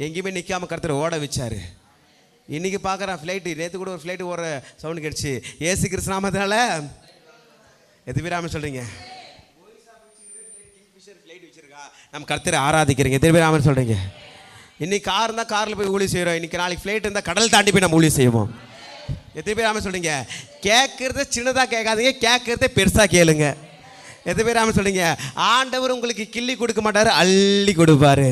Speaker 1: எங்கேயுமே நிற்காம கர்த்தர் ஓட வச்சார். இன்றைக்கி பார்க்குறான் ஃப்ளைட்டு, நேற்று கூட ஒரு ஃப்ளைட்டு ஓடுற சவுண்டு கிடச்சி. ஏசு கிறிஸ்து நாமத்தினால எத்தனை பேர் ஆமென் சொல்கிறீங்க? ஃப்ளைட் வச்சுருக்கா, நம்ம கர்த்தரை ஆராதிக்கிறீங்க. எத்தனை பேர் ஆமென் சொல்கிறீங்க? இன்றைக்கி கார் இருந்தால் காரில் போய் ஊழியம் செய்கிறோம். இன்றைக்கி நாளைக்கு ஃப்ளைட் இருந்தால் கடல் தாண்டி போய் நம்ம ஊழியம் செய்வோம். எத்தனை பேர் ஆமென் சொல்கிறீங்க? கேட்குறத சின்னதாக கேட்காதீங்க, கேட்குறத பெருசாக கேளுங்க. எத்தனை பேர் ஆமென் சொல்கிறீங்க? ஆண்டவர் உங்களுக்கு கிள்ளி கொடுக்க மாட்டார், அள்ளி கொடுப்பாரு.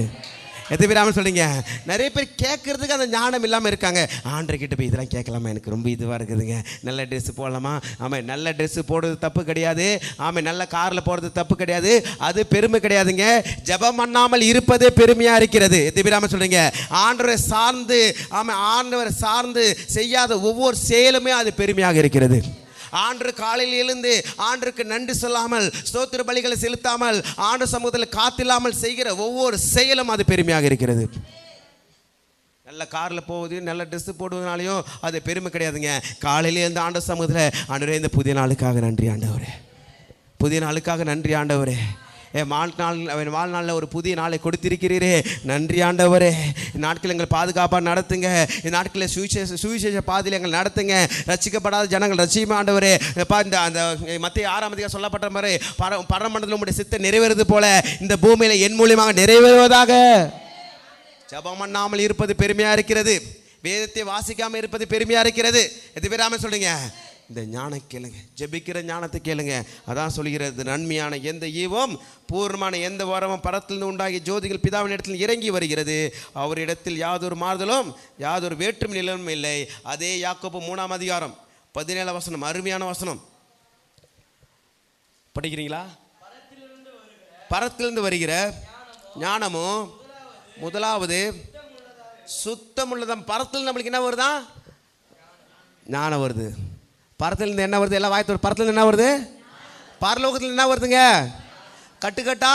Speaker 1: எத்தனை பேர் ஆமென் சொல்கிறீங்க? நிறைய பேர் கேட்குறதுக்கு அந்த ஞானம் இல்லாமல் இருக்காங்க. ஆண்டர்கிட்ட போய் இதெல்லாம் கேட்கலாமா, எனக்கு ரொம்ப இதுவாக இருக்குதுங்க, நல்ல ட்ரெஸ்ஸு போடலாமா? ஆமாம், நல்ல ட்ரெஸ்ஸு போடுறது தப்பு கிடையாது. ஆமாம், நல்ல காரில் போடுறது தப்பு கிடையாது. அது பெருமை கிடையாதுங்க. ஜெபம் பண்ணாமல் இருப்பதே பெருமையாக இருக்கிறது. எத்தனை பேர் ஆமென் சொல்கிறீங்க? ஆண்டவரை சார்ந்து, ஆமாம், ஆண்டவரை சார்ந்து செய்யாத ஒவ்வொரு செயலுமே அது பெருமையாக இருக்கிறது. ஆண்டு காலையில் எழுந்து ஆண்டுக்கு நன்றி சொல்லாமல், ஸ்தோத்திர பலிகளை செலுத்தாமல், ஆண்டு சமூகத்தில் காத்தில்லாமல் செய்கிற ஒவ்வொரு செயலும் அது பெருமையாக இருக்கிறது. நல்ல காரில் போவது, நல்ல ட்ரெஸ்ஸு போடுவதனாலையும் அது பெருமை கிடையாதுங்க. காலையிலே இருந்து ஆண்டு சமூகத்தில், ஆண்டவரே இந்த புதிய நாளுக்காக நன்றி ஆண்டவரே, புதிய நாளுக்காக நன்றி ஆண்டவரே, வாழ்நாளில் ஒரு புதிய நாளை கொடுத்திருக்கிறீரே, நன்றி ஆண்டவரே. நாட்கள் எங்களை பாதுகாப்பாக நடத்துங்க. இந்த நாட்களில் சுவிசேஷ பாதையில் எங்களை நடத்துங்க. ரட்சிக்கப்படாத ஜனங்கள் ரட்சியுமா ஆண்டவரே. இந்த அந்த மத்திய 6ஆம் அதிகாரம் சொல்லப்பட்ட மாதிரி பரமண்டலத்தில் உங்களுடைய சித்தம் நிறைவேறது போல இந்த பூமியில் என் மூலியமாக நிறைவேறுவதாக. ஜெபம் பண்ணாமல் இருப்பது பெருமையாக இருக்கிறது. வேதத்தை வாசிக்காமல் இருப்பது பெருமையாக இருக்கிறது. எது பேராமல் சொல்றீங்க? இந்த ஞானம் கேளுங்க, ஜெபிக்கிற ஞானத்தை கேளுங்க. அதான் சொல்கிறது, நன்மையான எந்த ஈவும் பூர்ணமான எந்த வரமும் பரத்திலிருந்து உண்டாகி ஜோதிகள் பிதாவின் இடத்தில் இறங்கி வருகிறது. அவரிடத்தில் யாதொரு மாறுதலும் யாதொரு வேற்றும் நிலவும் இல்லை. அதே யாக்கோபு 3ஆம் அதிகாரம் 17 வசனம், அருமையான வசனம். படிக்கிறீங்களா? பரத்திலிருந்து வருகிற ஞானமும் முதலாவது சுத்தமுள்ளதும். பரத்தில் நம்மளுக்கு என்ன வருதான்? ஞானம் வருது. பரத்திலிருந்து என்ன வருது? எல்லாம் வாய்த்து. பரத்திலிருந்து என்ன வருது? பரலோகத்தில் என்ன வருதுங்க? கட்டுக்கட்டா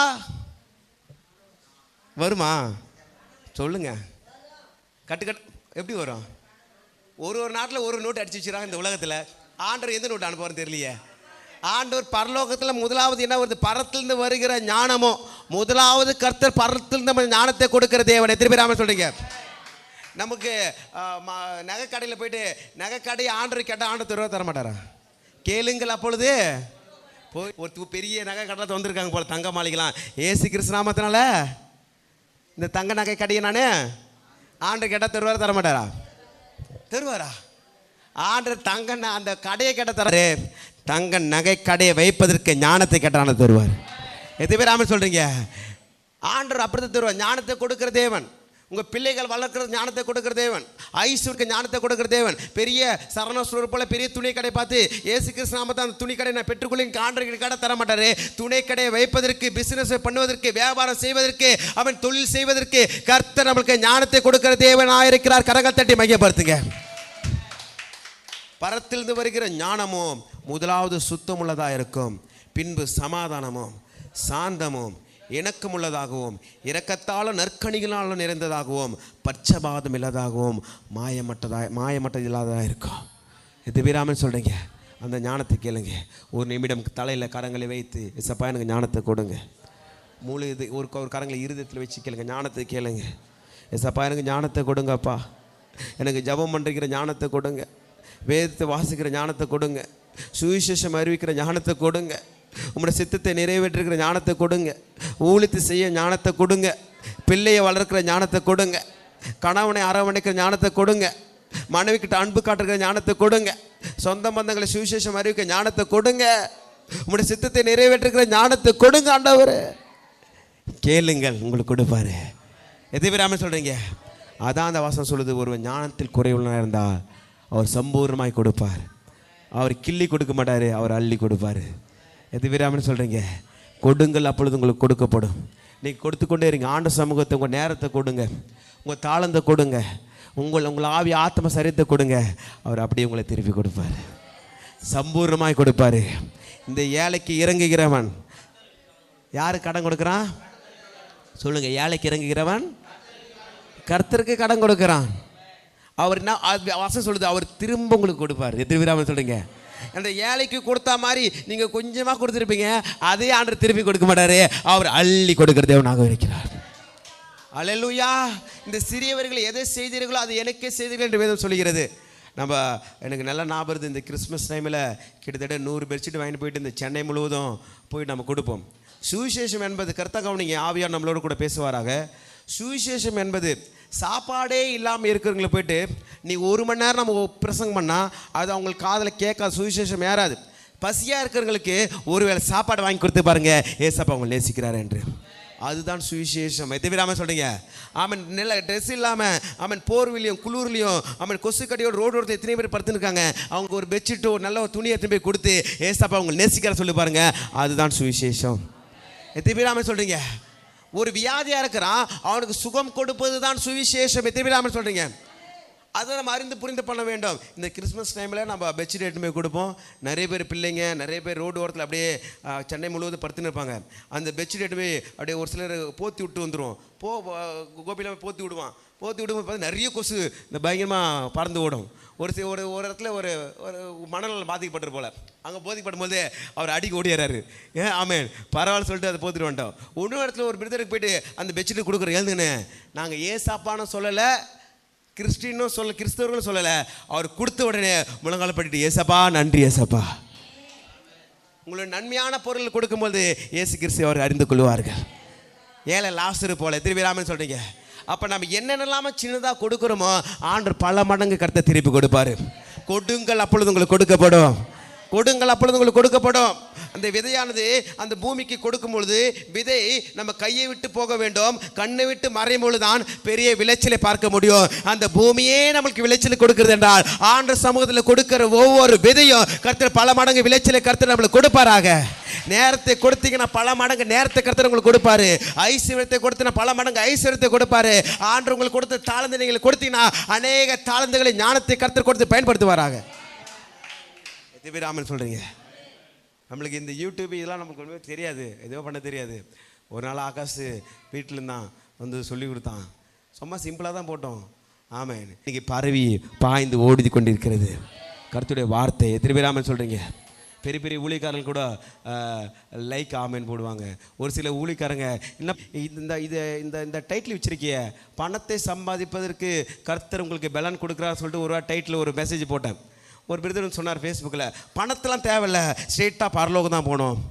Speaker 1: வருமா? சொல்லுங்க. கட்டுக்கட்டு எப்படி வரும்? ஒரு நாட்டில் ஒரு நோட்டு அடிச்சு வச்சுறாங்க. இந்த உலகத்தில் ஆண்டவர் எந்த நோட்டு அனுப்புவார்னு தெரியலையே. ஆண்டவர் பரலோகத்தில் முதலாவது என்ன வருது? பரத்திலிருந்து வருகிற ஞானமோ. முதலாவது கர்த்தர் பரத்திலிருந்து நம்ம ஞானத்தை கொடுக்கிற தேவன். எத்தனை பேர் ஆமென் சொல்றீங்க? நமக்கு நகை கடையில் போயிட்டு நகை கடை ஆண்டரை கேட்டால் ஆண்டர் தர மாட்டாரா? கேளுங்கள் அப்பொழுது போய். ஒரு பெரிய நகை கடையில் வந்திருக்காங்க போல, தங்க மாளிகைலாம். ஏசு கிறிஸ்து நாமத்தினால இந்த தங்க நகை கடையை நான் ஆண்டர் கேட்டால் தருவாரா? தர மாட்டாரா? தருவாரா? ஆண்டர் தங்க அந்த கடையை கேட்டால் தராரு. தங்க நகை கடையை வைப்பதற்கு ஞானத்தை கேட்டான தருவார். எத்தனை பேர் ஆமென் சொல்றீங்க? ஆண்டர் அப்படித்தான் தருவார். ஞானத்தை கொடுக்கிற தேவன். உங்கள் பிள்ளைகள் வளர்க்குற ஞானத்தை கொடுக்குற தேவன். ஐஸ்வருக்கு ஞானத்தை கொடுக்குற தேவன். பெரிய சரணஸ்வரர் போல பெரிய துணி கடை பார்த்து ஏசு கிறிஸ்து நாமத்தை அந்த துணி கடை நான் பெற்றுக்கொள்ள ஆண்டருக்கு கடை தர மாட்டாரு. துணை கடையை வைப்பதற்கு, பிசினஸ் பண்ணுவதற்கு, வியாபாரம் செய்வதற்கு, அவன் தொழில் செய்வதற்கு கர்த்தர் நம்மளுக்கு ஞானத்தை கொடுக்கிற தேவனாக இருக்கிறார். கரங்கள் தட்டி மையப்படுத்துங்க. பரத்திலிருந்து வருகிற ஞானமும் முதலாவது சுத்தமுள்ளதாக இருக்கும், பின்பு சமாதானமும் சாந்தமும் இணக்கமுள்ளதாகவும் இரக்கத்தாலும் நற்கணிகளாலும் நிறைந்ததாகவும் பட்சபாதம் இல்லாதாகவும் மாயமட்டது இல்லாததாக இருக்கும். இது வீராமன் சொல்கிறீங்க. அந்த ஞானத்தை கேளுங்க. ஒரு நிமிடம் தலையில் கரங்களை வைத்து, இசப்பா எனக்கு ஞானத்தை கொடுங்க. மூளை இது ஒரு கரங்களை இருதயத்தில் வச்சு கேளுங்க. ஞானத்தை கேளுங்க. இசப்பா எனக்கு ஞானத்தை கொடுங்கப்பா. எனக்கு ஜெபம் பண்ணுற ஞானத்தை கொடுங்க. வேதத்தை வாசிக்கிற ஞானத்தை கொடுங்க. சுவிசேஷம் அறிவிக்கிற ஞானத்தை கொடுங்க. உங்களுடைய சித்தத்தை நிறைவேற்றுகிற ஞானத்தை கொடுங்க. ஊழியத்தை செய்ய ஞானத்தை கொடுங்க. பிள்ளையை வளர்க்கிற ஞானத்தை கொடுங்க. கணவனை அரவணைக்கிற ஞானத்தை கொடுங்க. மனைவிக்கிட்ட அன்பு காட்டுகிற ஞானத்தை கொடுங்க. சொந்த பந்தங்களை சுவிசேஷம் அறிவிக்க ஞானத்தை கொடுங்க. உங்களுடைய சித்தத்தை நிறைவேற்றுகிற ஞானத்தை கொடுங்க. ஆண்டவர் கேளுங்கள், உங்களுக்கு கொடுப்பாரு. எதை விராமல் சொல்கிறீங்க? அதான் அந்த வாசம் சொல்லுது. ஒருவன் ஞானத்தில் குறைவுள்ளனா இருந்தால் அவர் சம்பூர்ணமாய் கொடுப்பார். அவர் கிள்ளி கொடுக்க மாட்டார், அவர் அள்ளி கொடுப்பார். எது விராமன்னு சொல்கிறீங்க? கொடுங்கள், அப்பொழுது உங்களுக்கு கொடுக்கப்படும். நீங்கள் கொடுத்து கொண்டே இருங்க. ஆண்டு சமூகத்தை, உங்கள் நேரத்தை கொடுங்க, உங்கள் தாளந்தை கொடுங்க, உங்கள் ஆவி ஆத்ம சரீரத்தை கொடுங்க. அவர் அப்படியே உங்களை திருப்பி கொடுப்பார், சம்பூர்ணமாய் கொடுப்பார். இந்த ஏழைக்கு இறங்குகிறவன் யாரு கடன் கொடுக்குறான்? சொல்லுங்க. ஏழைக்கு இறங்குகிறவன் கர்த்தருக்கு கடன் கொடுக்குறான். அவர் என்ன வாசம் சொல்லுது? அவர் திரும்ப உங்களுக்கு கொடுப்பார். எது விராமல் சொல்கிறீங்க? அந்த ஏழைக்கு கொடுத்தா மாதிரி நீங்கள் கொஞ்சமாக கொடுத்துருப்பீங்க, அதே ஆண்டவர் திருப்பி கொடுக்க மாட்டாரு, அவர் அள்ளி கொடுக்கிற தேவனாக இருக்கிறார். அல்லேலூயா. இந்த சிறியவர்கள் எதை செய்தீர்களோ அது எனக்கே செய்தீர்கள் என்று வேதம் சொல்லுகிறது. நம்ம எனக்கு நல்லா ஞாபகம் இருக்குது, இந்த கிறிஸ்மஸ் டைமில் கிட்டத்தட்ட 100 பெட்ஷீட் வாங்கிட்டு போயிட்டு இந்த சென்னை முழுவதும் போயிட்டு நம்ம கொடுப்போம். சுவிசேஷம் என்பது கர்த்தா கவனிங்க, ஆவியார் நம்மளோட கூட பேசுவாராக. சுவிசேஷம் என்பது சாப்பாடே இல்லாமல் இருக்கிறவங்களை போயிட்டு நீ 1 மணி நேரம் நம்ம பிரசங்கம் பண்ணால் அது அவங்களுக்கு காதில் கேட்காது, சுவிசேஷம் ஏறாது. பசியாக இருக்கிறவங்களுக்கு ஒருவேளை சாப்பாடு வாங்கி கொடுத்து பாருங்க, ஏசப்பா அவங்க நேசிக்கிறார் என்று. அதுதான் சுவிசேஷம். எத்தவிராம சொல்கிறீங்க? ஆமன். நல்ல ட்ரெஸ் இல்லாமல் ஆமன் போர்விலையும் குளூர்லையும் ஆமன் கொசு கடியோட ரோடு ஒருத்தர் எத்தனை பேர் படுத்துருக்காங்க, அவங்க ஒரு பெட்ஷீட்டோ நல்ல ஒரு துணியை எத்தனை போய் கொடுத்து ஏசப்பா அவங்க நேசிக்கிற சொல்லி பாருங்க, அதுதான் சுவிசேஷம். எத்தவிராம சொல்கிறீங்க? ஒரு வியாதியாக இருக்கிறான், அவனுக்கு சுகம் கொடுப்பது தான் சுவிசேஷம். எத்தவிராம சொல்கிறீங்க? அதை நம்ம அறிந்து புரிந்து பண்ண வேண்டும். இந்த கிறிஸ்மஸ் டைமில் நம்ம பெட்ஷீட் எடுத்து போய் கொடுப்போம். நிறைய பேர் பிள்ளைங்க, நிறைய பேர் ரோடு ஓரத்தில் அப்படியே சென்னை முழுவதும் படுத்துன்னு இருப்பாங்க. அந்த பெட்ஷீட் எடுத்து போய் அப்படியே ஒரு சிலர் போற்றி விட்டு வந்துடுவோம். கோபியில் போற்றி விடுவான். போற்றி விடும்போது பார்த்து நிறைய கொசு இந்த பயங்கரமாக பறந்து ஓடும். ஒரு இடத்துல ஒரு மணல் பாதிக்கப்பட்டு போல, அங்கே போதிக்கப்படும் போது அவர் அடிக்க ஓடிறாரு. ஆமேன், பரவாயில்ல சொல்லிட்டு அதை போத்திட்டு வந்துட்டோம். இன்னொரு இடத்துல ஒரு பிரதருக்கு போயிட்டு அந்த பெட்ஷீட்டு கொடுக்குற எழுதுன்னு நாங்கள் ஏசாப்பான்னு சொல்லலை, கிறிஸ்டினும் சொல்ல கிறிஸ்தவர்களும் சொல்லலை, அவர் கொடுத்த உடனே முழங்கால பண்ணிட்டு ஏசப்பா நன்றி ஏசப்பா. உங்களுடைய நன்மையான பொருள் கொடுக்கும்போது இயேசு கிறிஸ்து அவர் அறிந்து கொள்வார்கள். ஏழை லாசரு போல திருவிழாமன்னு சொல்கிறீங்க. அப்போ நம்ம என்னென்னலாம சின்னதாக கொடுக்குறோமோ ஆண்டவர் பல மடங்கு கர்த்தர் திருப்பி கொடுப்பார். கொடுங்கள் அப்பொழுது உங்களுக்கு கொடுக்கப்படும், கொடுங்கள் அப்பொழுது உங்களுக்கு கொடுக்கப்படும். அந்த விதையானது அந்த பூமிக்கு கொடுக்கும் பொழுது விதை நம்ம கையை விட்டு போக வேண்டும், கண்ணை விட்டு மறையும் பொழுதுதான் பெரிய விளைச்சலை பார்க்க முடியும். அந்த பூமியே நம்மளுக்கு விளைச்சல் கொடுக்கிறது என்றால் ஆண்டவர் சமூகத்தில் கொடுக்கிற ஒவ்வொரு விதையும் கர்த்தர் பல மடங்கு விளைச்சலை கர்த்தர் நம்மளுக்கு கொடுப்பாராக. நேரத்தை கொடுத்தீங்கன்னா பல மடங்கு நேரத்தை கர்த்தர் உங்களுக்கு கொடுப்பாரு. ஐஸ்வர்யத்தை கொடுத்தீங்கன்னா பல மடங்கு ஐஸ்வர்யத்தை கொடுப்பாரு. ஆண்டவர் உங்களுக்கு கொடுத்த தாளந்தை நீங்கள் கொடுத்தீங்கன்னா அநேக தாளந்துகளை ஞானத்தை கர்த்தர் கொடுத்து பயன்படுத்துவாராக. திவிராமன் சொல்கிறீங்க? நம்மளுக்கு இந்த யூடியூப் இதெல்லாம் நமக்கு ஒன்றுமே தெரியாது, எதுவும் பண்ண தெரியாது. ஒரு நாள் ஆகாஷ் வீட்டில் இருந்தான், வந்து சொல்லி கொடுத்தான். சும்மா சிம்பிளாக தான் போட்டோம். ஆமாம், இன்னைக்கு பரவி பாய்ந்து ஓடி கொண்டிருக்கிறது கர்த்தருடைய வார்த்தை. திவிராமன் சொல்கிறீங்க? பெரிய பெரிய ஊழியக்காரங்க கூட லைக் ஆமேன் போடுவாங்க. ஒரு சில ஊழியக்காரங்க என்ன இந்த இதை இந்த இந்த டைட்டில் வச்சிருக்கிய பணத்தை சம்பாதிப்பதற்கு கர்த்தர் உங்களுக்கு பலன் கொடுக்குறான்னு சொல்லிட்டு ஒரு டைட்டில் ஒரு மெசேஜ் போட்டேன். ஒரு பிரதர் சொன்னார் ஃபேஸ்புக்கில், பணத்தெல்லாம் தேவையில்லை, ஸ்ட்ரெயிட்டாக பரலோகம் தான் போகணும்.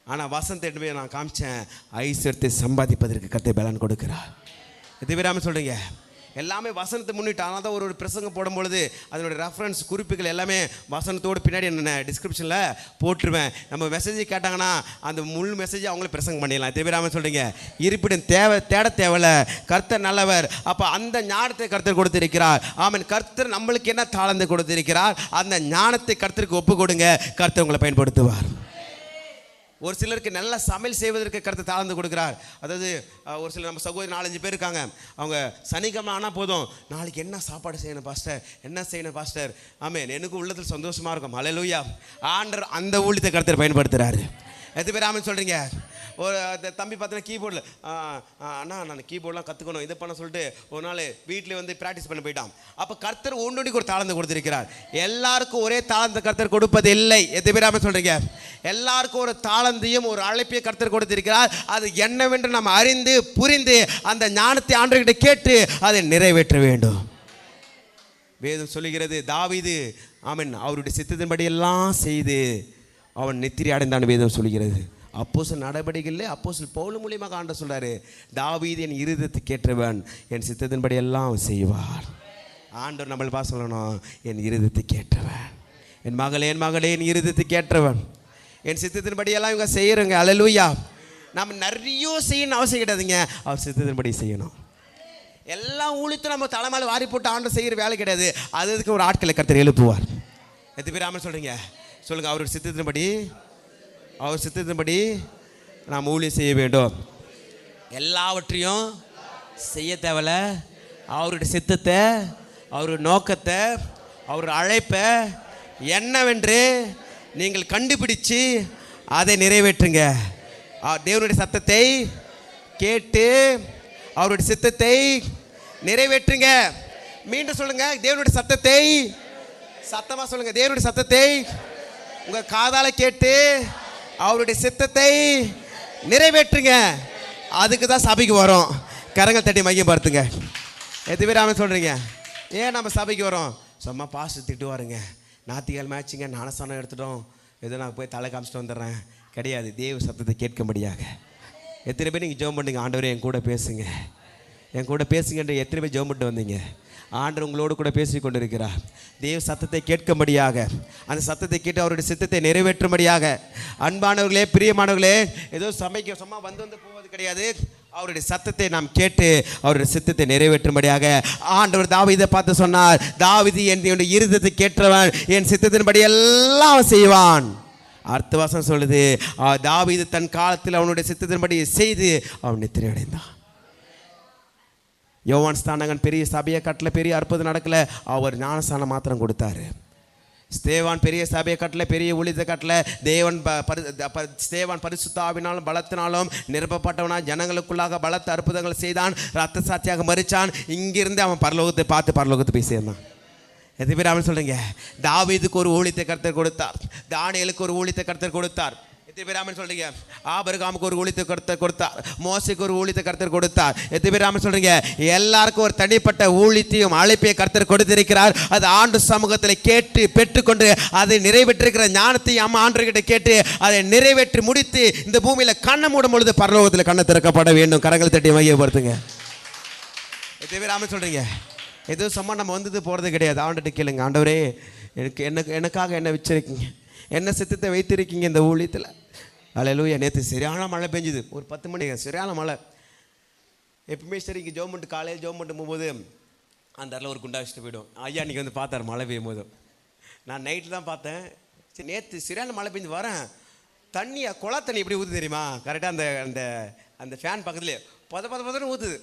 Speaker 1: ஆனால் வசந்த் எடுத்து போய் நான் காமிச்சேன், ஐஸ்வர்யத்தை சம்பாதிப்பதற்கு கர்த்தர் பலன் கொடுக்குறார். இது விராமல் சொல்கிறீங்க? எல்லாமே வசனத்தை முன்னிட்டு. ஆனால் தான் ஒரு பிரசங்கம் போடும்பொழுது அதனுடைய ரெஃபரன்ஸ் குறிப்புகள் எல்லாமே வசனத்தோடு பின்னாடி என்ன டிஸ்கிரிப்ஷனில் போட்டுருவேன். நம்ம மெசேஜ் கேட்டாங்கன்னா அந்த முழு மெசேஜ் அவங்களே பிரசங்கம் பண்ணிடலாம். தேவையில்லாமல் சொல்கிறீங்க? இருப்பிடம் தேட தேவையில்லை, கர்த்தர் நல்லவர். அப்போ அந்த ஞானத்தை கர்த்தர் கொடுத்திருக்கிறார். ஆமன். கர்த்தர் நம்மளுக்கு என்ன தாளந்தை கொடுத்திருக்கிறார், அந்த ஞானத்தை கர்த்தருக்கு ஒப்பு கொடுங்க, கர்த்தர் உங்களை பயன்படுத்துவார். ஒரு சிலருக்கு நல்ல சமையல் செய்வதற்கு கருத்து தாழ்ந்து கொடுக்குறார். அதாவது ஒரு சிலர் நம்ம சகோதரி 4-5 பேர் இருக்காங்க. அவங்க சனிக்கிழமை ஆனால் போதும், நாளைக்கு என்ன சாப்பாடு செய்யணும் பாஸ்டர், என்ன செய்யணும் பாஸ்டர். ஆமேன். எனக்கு உள்ளத்தில் சந்தோஷமாக இருக்கும். அல்லேலூயா. ஆண்டவர் அந்த ஊழியத்தை கருத்தர் பயன்படுத்துகிறாரு. எது பேர் ஆமேன் சொல்கிறீங்க? ஒரு தம்பி பார்த்தீங்கன்னா கீபோர்டில், அண்ணா நான் கீபோர்டெலாம் கற்றுக்கணும் இதை பண்ண சொல்லிட்டு ஒரு நாள் வீட்டில் வந்து ப்ராக்டிஸ் பண்ண போயிட்டான். அப்போ கர்த்தர் ஒன்றுக்கு ஒரு தாளந்து கொடுத்திருக்கிறார். எல்லாருக்கும் ஒரே தாளந்த கர்த்தர் கொடுப்பது இல்லை. எது பேர் ஆமேன் சொல்கிறீங்க? எல்லாருக்கும் ஒரு தாளந்தையும் ஒரு அழைப்பையும் கர்த்தர் கொடுத்திருக்கிறார். அது என்னவென்று நாம் அறிந்து புரிந்து அந்த ஞானத்தை ஆண்டவர்கிட்ட கேட்டு அதை நிறைவேற்ற வேண்டும். வேதம் சொல்லுகிறது, தாவீது ஆமென் அவருடைய சித்தத்தின்படி எல்லாம் செய்து அவன் நித்திரை அடைந்தான் வேதம் சொல்லுகிறது. அப்போஸ்தலர் நடவடிக்கையில் அப்போஸ்தலர் பவுல் மூலியமாக ஆண்டவர் சொல்றாரு, தாவீது என் இருதயத்துக்கு ஏற்றவன், என் சித்தத்தின்படி எல்லாம் செய்வார். ஆண்டவர் நம்மளை பார்த்து சொல்லணும், என் இருதயத்துக்கு ஏற்றவன், என் மகளே என் இருதயத்துக்கு ஏற்றவன், என் சித்தத்தின்படி எல்லாம் இவங்க செய்யறங்க. அல்லேலூயா. நம்ம நிறைய செய்யணும் அவசியம் கிடையாதுங்க, அவர் சித்தத்தின்படி செய்யணும். எல்லாம் ஊழித்து நம்ம தலைமையில் வாரி போட்டு ஆண்டவர் செய்கிற வேலை கிடையாது. அதுக்கு ஒரு ஆட்களை கர்த்தர் எழுப்புவார். எத்தனை பேர் ஆமென் சொல்றீங்க? சொல்லுங்க. அவருடைய சித்தத்தின்படி, அவர் சித்தத்தின்படி நாம் ஊழியம் செய்ய வேண்டும். எல்லாவற்றையும் செய்ய தேவையில்ல. அவருடைய சித்தத்தை, அவருடைய நோக்கத்தை, அவருடைய அழைப்பை என்னவென்று நீங்கள் கண்டுபிடிச்சு அதை நிறைவேற்றுங்க. தேவனுடைய சத்தத்தை கேட்டு அவருடைய சித்தத்தை நிறைவேற்றுங்க. மீண்டும் சொல்லுங்க, தேவனுடைய சத்தத்தை, சத்தமா சொல்லுங்க, தேவனுடைய சத்தத்தை உங்க காதால கேட்டு அவருடைய சித்தத்தை நிறைவேற்றுங்க. அதுக்கு தான் சபைக்கு வரோம். கரங்கள் தட்டி மையப்படுத்துங்க. எத்தனை பேர் ஆமென் சொல்றீங்க? ஏன் நம்ம சபைக்கு வரோம்? சும்மா பாஸ்டர் திட்டுவாருங்க, ஞாயிற்றுக்கிழமை ஆச்சுங்க ஞானஸ்தானம் எடுத்துட்டோம், ஏதோ நான் போய் தலை காமிச்சிட்டு வந்துடுறேன். கிடையாது. தேவ சத்தத்தை கேட்கும்படியாக எத்தனை பேர் நீங்கள் ஜெபம் பண்ணுங்க, ஆண்டவரே என் கூட பேசுங்க, என் கூட பேசுங்கன்ற எத்தனை பேர் ஜெபம் பண்ணிட்டு வந்தீங்க? ஆண்டவர் உங்களோடு கூட பேசி கொண்டிருக்கிறார். தேவ சத்தத்தை கேட்கும்படியாக, அந்த சத்தத்தை கேட்டு அவருடைய சித்தத்தை நிறைவேற்றும்படியாக. அன்பானவர்களே, பிரியமானவர்களே, ஏதோ சபைக்கு சும்மா வந்து போவது கிடையாது. அவருடைய சத்தத்தை நாம் கேட்டு அவருடைய சித்தத்தை நிறைவேற்றும்படியாக ஆண்டவர் தாவீதை பார்த்து சொன்னார், தாவீது என்னுடைய இருதயத்தை கேட்டவன், என் சித்தத்தின்படி எல்லாம் செய்வான். அடுத்த வசனம் சொல்லுது, தாவீது தன் காலத்தில் அவனுடைய சித்தத்தின்படி செய்து அவன் நித்திரை அடைந்தான். யோவான் ஸ்தானகன் பெரிய சபையை கட்டல, பெரிய அற்புதம் நடக்கல, அவர் ஞானஸ்தானம் மாத்திரம் கொடுத்தாரு. ஸ்தேவான் பெரிய சபையை கட்டல, பெரிய ஊழியத்தை கட்டல. ஸ்தேவான் பரிசுத்த ஆவினாலும் பலத்தினாலும் நிரப்பப்பட்டவனா ஜனங்களுக்குள்ளாக பலத்த அற்புதங்கள் செய்தான், ரத்த சாட்சியாக மரிச்சான். இங்கிருந்து அவன் பரலோகத்தை பார்த்து பரலோகத்தை போய் சேர்ந்தான். எத்தனை பேர் அவன் சொல்றீங்க? தாவீதுக்கு ஒரு ஊழியத்தை கர்த்தர் கொடுத்தார், தானியேலுக்கு ஒரு ஊழியத்தை கர்த்தர் கொடுத்தார். எத்தனை பேர் ஆமென் சொல்றீங்க? ஆபிரகாமுக்கு ஒரு ஊழியத்தை கர்த்தர் கொடுத்தார், மோசேக்கு ஒரு ஊழியத்தை கர்த்தர் கொடுத்தார். எத்தனை பேர் ஆமென் சொல்றீங்க? எல்லாருக்கும் ஒரு தனிப்பட்ட ஊழியத்தையும் அழைப்பை கர்த்தர் கொடுத்திருக்கிறார். அது ஆண்டு சமூகத்தில் கேட்டு பெற்றுக்கொண்டு அதை நிறைவேற்றிருக்கிற ஞானத்தையும் அம்மா ஆண்டவர்கிட்ட கேட்டு அதை நிறைவேற்றி முடித்து இந்த பூமியில கண்ணை மூடும் பொழுது பரலோகத்தில் கண்ணை திறக்கப்பட வேண்டும். கரங்களை தட்டி மையப்படுத்துங்க. எத்தனை பேர் ஆமென் சொல்றீங்க? எதுவும் சும்மா நம்ம வந்தது போகிறது கிடையாது. ஆண்டுட்டு கேளுங்க, ஆண்டவரே எனக்காக என்ன வச்சிருக்கீங்க, என்ன சித்தத்தை வைத்திருக்கீங்க இந்த ஊழியத்தில். அல்லேலூயா. நேற்று சரியான மழை பெஞ்சுது, ஒரு 10 மணி சரியான மழை. எப்பவுமே சரி இங்கே ஜோம் பண்ணிட்டு காலையில் ஜோம் பண்ணிட்டு போகும்போது அந்த இடத்துல ஒரு குண்டா வச்சுட்டு போய்டும். ஐயா இன்றைக்கி வந்து பார்த்தார் மழை பெய்யும் போது. நான் நைட்டு தான் பார்த்தேன். சரி நேற்று சரியான மழை பெஞ்சு வரேன், தண்ணியை குளா தண்ணி எப்படி ஊற்றுது தெரியுமா? கரெக்டாக அந்த அந்த அந்த ஃபேன் பக்கத்துலேயே பதன்னு ஊற்றுது.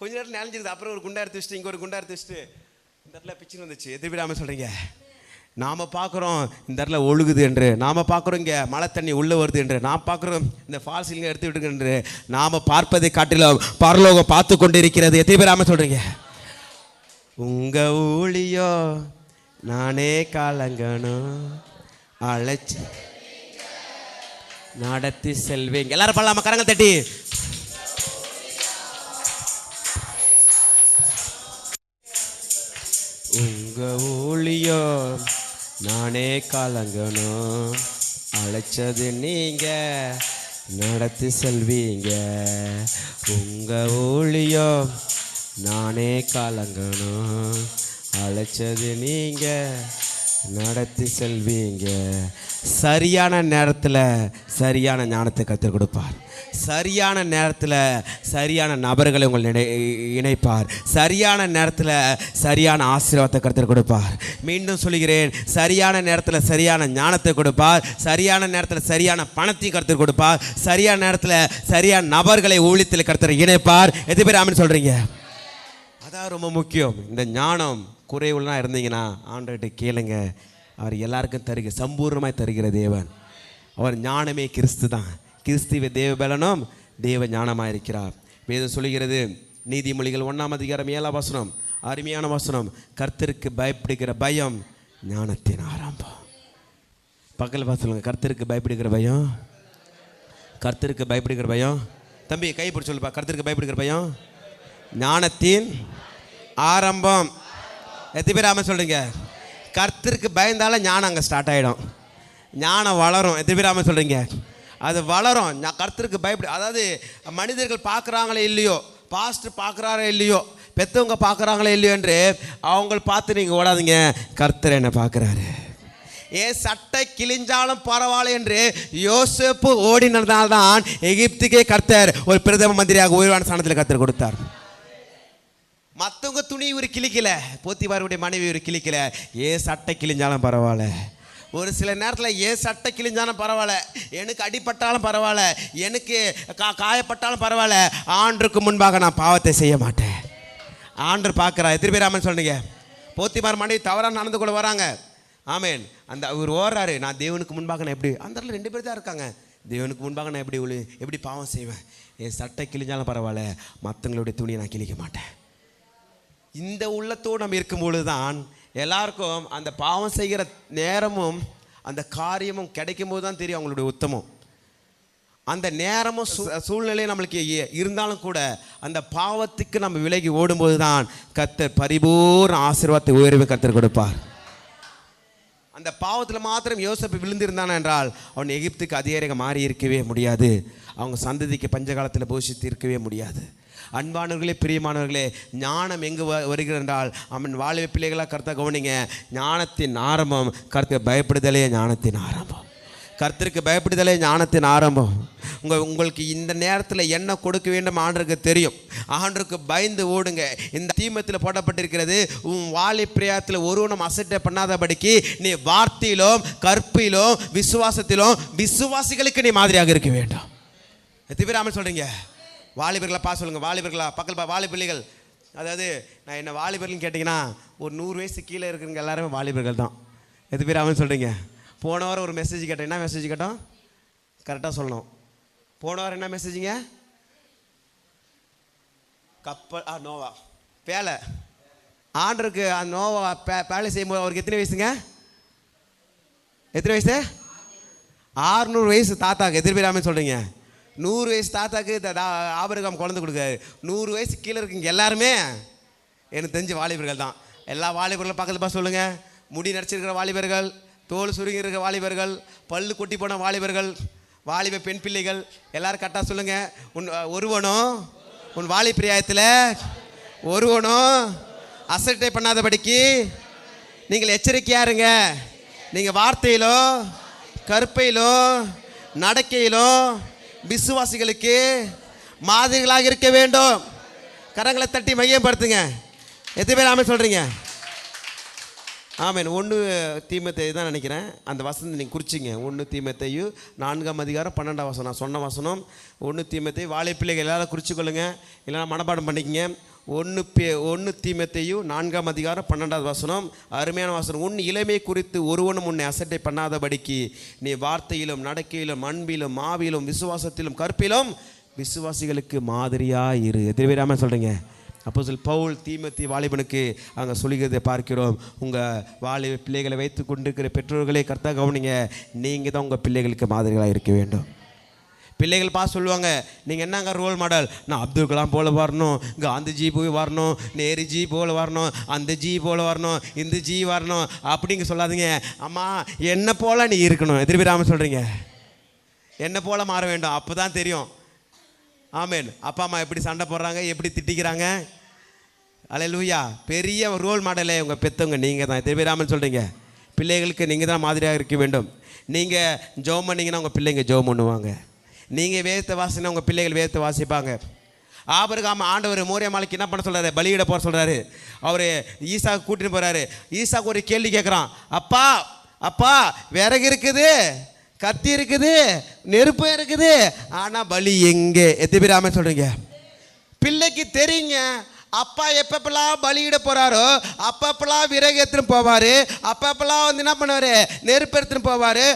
Speaker 1: கொஞ்ச நேரம் நினைஞ்சிருது. அப்புறம் ஒரு குண்டா எடுத்து வச்சுட்டு இங்கே ஒரு குண்டா எடுத்து வச்சுட்டு இந்த இடத்துல பிச்சுன்னு வந்துச்சு. எதிர் விடாமல் சொல்கிறீங்க, நாம் பார்க்குறோம் இந்த இடத்துல ஒழுகுது என்று, நாம் பார்க்குறோம் இங்கே மழை தண்ணி உள்ளே வருது என்று, நாம் பார்க்குறோம் இந்த ஃபால்ஸ் இங்கே எடுத்து விடுங்க என்று. நாம் பார்ப்பதை காட்டிலும் பரலோகம் பார்த்து கொண்டு இருக்கிறது. எத்தனை பேர் ஆமென் சொல்கிறீங்க? உங்கள் ஊழியோ நானே காலங்கணும் அழைச்சி நடத்தி செல்வேங்க. எல்லாரும் பண்ணலாமா? கரங்கள் தட்டி. உங்க ஊழியோ நானே காலங்கணும் அழைச்சது நீங்க நடத்தி செல்வீங்க. உங்க ஊழியோ நானே காலங்கணும் அழைச்சது நீங்க நடத்தி செல்வீங்க. சரியான நேரத்தில் சரியான ஞானத்தை கற்றுக் கொடுப்பார். சரியான நேரத்தில் சரியான நபர்களை உங்கள் இணைப்பார். சரியான நேரத்தில் சரியான ஆசீர்வாதத்தை கர்த்தர் கொடுப்பார். மீண்டும் சொல்கிறேன், சரியான நேரத்தில் சரியான ஞானத்தை கொடுப்பார். சரியான நேரத்தில் சரியான பணத்தை கர்த்தர் கொடுப்பார். சரியான நேரத்தில் சரியான நபர்களை ஊழியத்தில் கர்த்தர் இணைப்பார். எது பேர் ஆமென் சொல்கிறீங்க? அதான் ரொம்ப முக்கியம். இந்த ஞானம் குறைவுலாம் இருந்தீங்கன்னா ஆண்டவர்கிட்ட கேளுங்க, அவர் எல்லாருக்கும் தருக சம்பூர்ணமாய் தருகிற தேவன். அவர் ஞானமே கிறிஸ்து தான். கிறிஸ்துவ தேவ பலனும் தேவ ஞானமாக இருக்கிறார். வேதம் சொல்லுகிறது, நீதிமொழிகள் 1ஆம் அதிகாரம் 7ஆம் வசனம், அருமையான வசனம், கர்த்தருக்கு பயப்படுகிற பயம் ஞானத்தின் ஆரம்பம். பக்கத்தில் பார்த்து சொல்லுங்க, கர்த்தருக்கு பயப்படுகிற பயம், கர்த்தருக்கு பயப்படுகிற பயம். தம்பி கை பிடிச்சி சொல்லுப்பா, கர்த்தருக்கு பயப்படுகிற பயம் ஞானத்தின் ஆரம்பம். எத்தனை பேர் ஆமென் சொல்றீங்க? கர்த்தருக்கு பயந்தாலும் ஞானம் அங்கே ஸ்டார்ட் ஆகிடும், ஞானம் வளரும். எத்தனை பேர் ஆமென் சொல்றீங்க? அது வளரும். கர்த்தருக்கு பயப்படு. அதாவது மனிதர்கள் பார்க்குறாங்களே இல்லையோ, பாஸ்டர் பார்க்குறாரே இல்லையோ, பெற்றவங்க பார்க்குறாங்களே இல்லையோ என்று அவங்க பார்த்து நீங்கள் ஓடாதீங்க, கர்த்தர் என்ன பார்க்குறாரு. ஏன் சட்டை கிழிஞ்சாலும் பரவாயில்ல என்று யோசேப்பு ஓடினதால்தான் எகிப்துக்கே கர்த்தர் ஒரு பிரதம மந்திரியாக உயர்வான ஸ்தானத்தில் கர்த்தர் கொடுத்தார். மற்றவங்க துணி ஒரு கிழிக்கல, போத்திபாருடைய மனைவி ஒரு கிழிக்கல, ஏன் சட்டை கிழிஞ்சாலும் பரவாயில்ல. ஒரு சில நேரத்தில் ஏன் சட்டை கிழிஞ்சாலும் பரவாயில்ல, எனக்கு அடிப்பட்டாலும் பரவாயில்ல, எனக்கு காயப்பட்டாலும் பரவாயில்ல, ஆண்டருக்கு முன்பாக நான் பாவத்தை செய்ய மாட்டேன். ஆண்டர் பார்க்குறா. எத்தனை பேர் ஆமென் சொன்னீங்க? போத்திபார் மனைவி தவறாக நடந்து கொள்ள வராங்க. ஆமென். அந்த அவர் ஓடுறாரு, நான் தேவனுக்கு முன்பாக நான் எப்படி, அந்த இடத்துல 2 பேர் தான் இருக்காங்க. தேவனுக்கு முன்பாக நான் எப்படி பாவம் செய்வேன்? என் சட்டை கிழிஞ்சாலும் பரவாயில்ல, மற்றவங்களுடைய துணியை நான் கிழிக்க மாட்டேன். இந்த உள்ளத்தோடு நம்ம இருக்கும்பொழுது தான் எல்லாருக்கும் அந்த பாவம் செய்கிற நேரமும் அந்த காரியமும் கிடைக்கும் போது தான் தெரியும் அவங்களுடைய உத்தமம். அந்த நேரமும் சூழ்நிலையும் நம்மளுக்கு இருந்தாலும் கூட அந்த பாவத்துக்கு நம்ம விலகி ஓடும்போது தான் கர்த்தர் பரிபூர்ண ஆசீர்வாதத்தை உயர்வை கர்த்தர் கொடுப்பார். அந்த பாவத்தில் மாத்திரம் யோசேப்பு விழுந்திருந்தான் என்றால் அவன் எகிப்துக்கு அதிகாரியாக மாறி இருக்கவே முடியாது. அவங்க சந்ததிக்கு பஞ்சகாலத்தில் போஷித்து இருக்கவே முடியாது. அன்பானவர்களே, பிரியமானவர்களே, ஞானம் எங்கு வருகிறது என்றால் அவன் வாழ்வை பிள்ளைகளாக கர்த்தர் கவனிங்க. ஞானத்தின் ஆரம்பம் கர்த்தருக்கு பயப்படுதலே ஞானத்தின் ஆரம்பம். கர்த்தருக்கு பயப்படுதலே ஞானத்தின் ஆரம்பம். உங்களுக்கு இந்த நேரத்தில் என்ன கொடுக்க வேண்டும் ஆண்டருக்கு தெரியும். ஆண்டருக்கு பயந்து ஓடுங்க. இந்த தீமத்தில் போடப்பட்டிருக்கிறது, உன் வாலி பிரியாத்தில் ஒருவனும் அசட்டை பண்ணாதபடிக்கு நீ வார்த்தையிலும் கற்பிலும் விசுவாசத்திலும் விசுவாசிகளுக்கு நீ மாதிரியாக இருக்க வேண்டும். எத்தனை பேர் ஆமென் சொல்கிறீங்க? வாலிபர்களா பா சொல்லுங்கள். வாலிபர்களா பக்கல் வாலிபிள்ளைகள். அதாவது நான் என்ன வாலிபர்கள்னு கேட்டிங்கன்னா ஒரு 100 வயசு கீழே இருக்கிறவங்க எல்லாருமே வாலிபர்கள் தான். எத்தனை பேர் ஆமென் சொல்கிறீங்க? போன வாரம் ஒரு மெசேஜ் கேட்டேன். என்ன மெசேஜ் கேட்டோம்? கரெக்டாக சொல்லணும். போன வாரம் என்ன மெசேஜுங்க? கப்பல் நோவா பேலை. ஆண்டருக்கு அந்த நோவா பேலை செய்யும்போது அவருக்கு எத்தனை வயசுங்க? எத்தனை வயசு? 600 வயசு தாத்தாக்கு. எத்தனை பேர் ஆமென் சொல்கிறீங்க? 100 வயசு தாத்தாக்கு ஆபிரகாம் குழந்தை கொடுக்காரு. 100 வயசு கீழே இருக்குங்க எல்லாருமே எனக்கு தெரிஞ்ச வாலிபர்கள் தான். எல்லா வாலிபர்களும் பக்கத்தில் பார்த்து சொல்லுங்கள். முடி நடிச்சிருக்கிற வாலிபர்கள், தோல் சுருங்கி இருக்கிற வாலிபர்கள், பல்லு கொட்டி போன வாலிபர்கள், வாலிப பெண் பிள்ளைகள் எல்லாரும் கரெக்டாக சொல்லுங்கள். ஒருவனும் உன் வாலி பிரியாயத்தில் ஒருவனும் அசட்டை பண்ணாதபடிக்கு நீங்கள் எச்சரிக்கையாக இருங்க. நீங்கள் வார்த்தையிலோ கற்பையிலோ நடக்கையிலோ விசுவாசிகளுக்கு மாதிரிகளாக இருக்க வேண்டும். கரங்களை தட்டி மையப்படுத்துங்க. எத்தனை பேர் ஆமென் சொல்கிறீங்க? ஆமென். 1 தீமோத்தேயு தான் நினைக்கிறேன். அந்த வசனத்தை நீங்கள் குறிச்சிங்க. 1 தீமோத்தேயு 4ஆம் அதிகாரம் 12ஆம் வசனம். நான் சொன்ன வசனம் 1 தீமோத்தேயு. வாழைப்பிள்ளைகள் எல்லாரும் குறிச்சிக்கொள்ளுங்க, இல்லைனா மனப்பாடம் பண்ணிக்கங்க. 1 தீமோத்தேயு 4ஆம் அதிகாரம் 12ஆவது வசனம். அருமையான வசனம். உன் இளமை குறித்து ஒருவனும் உன்னை அசட்டை பண்ணாதபடிக்கு நீ வார்த்தையிலும் நடக்கையிலும் அன்பிலும் ஆவியிலும் விசுவாசத்திலும் கற்பிலும் விசுவாசிகளுக்கு மாதிரியாக இரு. எத்தனை பேர் ஆமென் சொல்கிறீங்க? அப்போஸ்தலன் பவுல் தீமோத்தேயு வாலிபனுக்கு அங்கே சொல்லுகிறதை பார்க்கிறோம். உங்கள் வாலிப பிள்ளைகளை வைத்து கொண்டிருக்கிற பெற்றோர்களே கர்த்தர் கவனிங்க. நீங்கள் தான் உங்கள் பிள்ளைகளுக்கு மாதிரிகளாக இருக்க வேண்டும். பிள்ளைகள் பார்த்து சொல்லுவாங்க, நீங்கள் என்னங்க ரோல் மாடல்? நான் அப்துல் கலாம் போல் வரணும், காந்திஜி போய் வரணும், நேருஜி போல் வரணும், அந்த ஜி போல் வரணும், இந்த ஜி வரணும் அப்படிங்க சொல்லாதீங்க. அம்மா என்ன போல் நீ இருக்கணும். எதிர் பேராமல் சொல்கிறீங்க, என்ன போல் மாற வேண்டும். அப்போ தான் தெரியும். ஆமென். அப்பா அம்மா எப்படி சண்டை போடுறாங்க, எப்படி திட்டிக்கிறாங்க. அல்லேலூயா. பெரிய ரோல் மாடலே உங்கள் பெற்றவங்க நீங்கள் தான். எதிர் பேராமல் சொல்கிறீங்க. பிள்ளைகளுக்கு நீங்கள் தான் மாதிரியாக இருக்க வேண்டும். நீங்கள் ஜெபம் பண்ணிங்கன்னா உங்கள் பிள்ளைங்க ஜெபம் பண்ணுவாங்க. நீங்கள் வேதத்தை வாசினா உங்கள் பிள்ளைகள் வேதத்தை வாசிப்பாங்க. ஆபிரகாம் ஆண்டவர் மோரியா மலைக்கு என்ன பண்ண சொல்கிறாரு? பலியிட போகிற சொல்கிறாரு. அவர் ஈசாக்கு கூட்டின்னு போகிறாரு. ஈசாக்கு ஒரு கேள்வி கேட்குறான். அப்பா அப்பா விறகு இருக்குது, கத்தி இருக்குது, நெருப்பு இருக்குது, ஆனால் பலி எங்கே? எத்தனை பேர் ஆமென் சொல்கிறீங்க? பிள்ளைக்கு தெரியுங்க. அப்பா எப்பப்பெல்லாம் பலியிட போகிறாரோ அப்பப்பெல்லாம் விறகு எடுத்துன்னு போவார், அப்பப்பெல்லாம் வந்து என்ன பண்ணுவார்? நெருப்பு எடுத்துன்னு போவார்.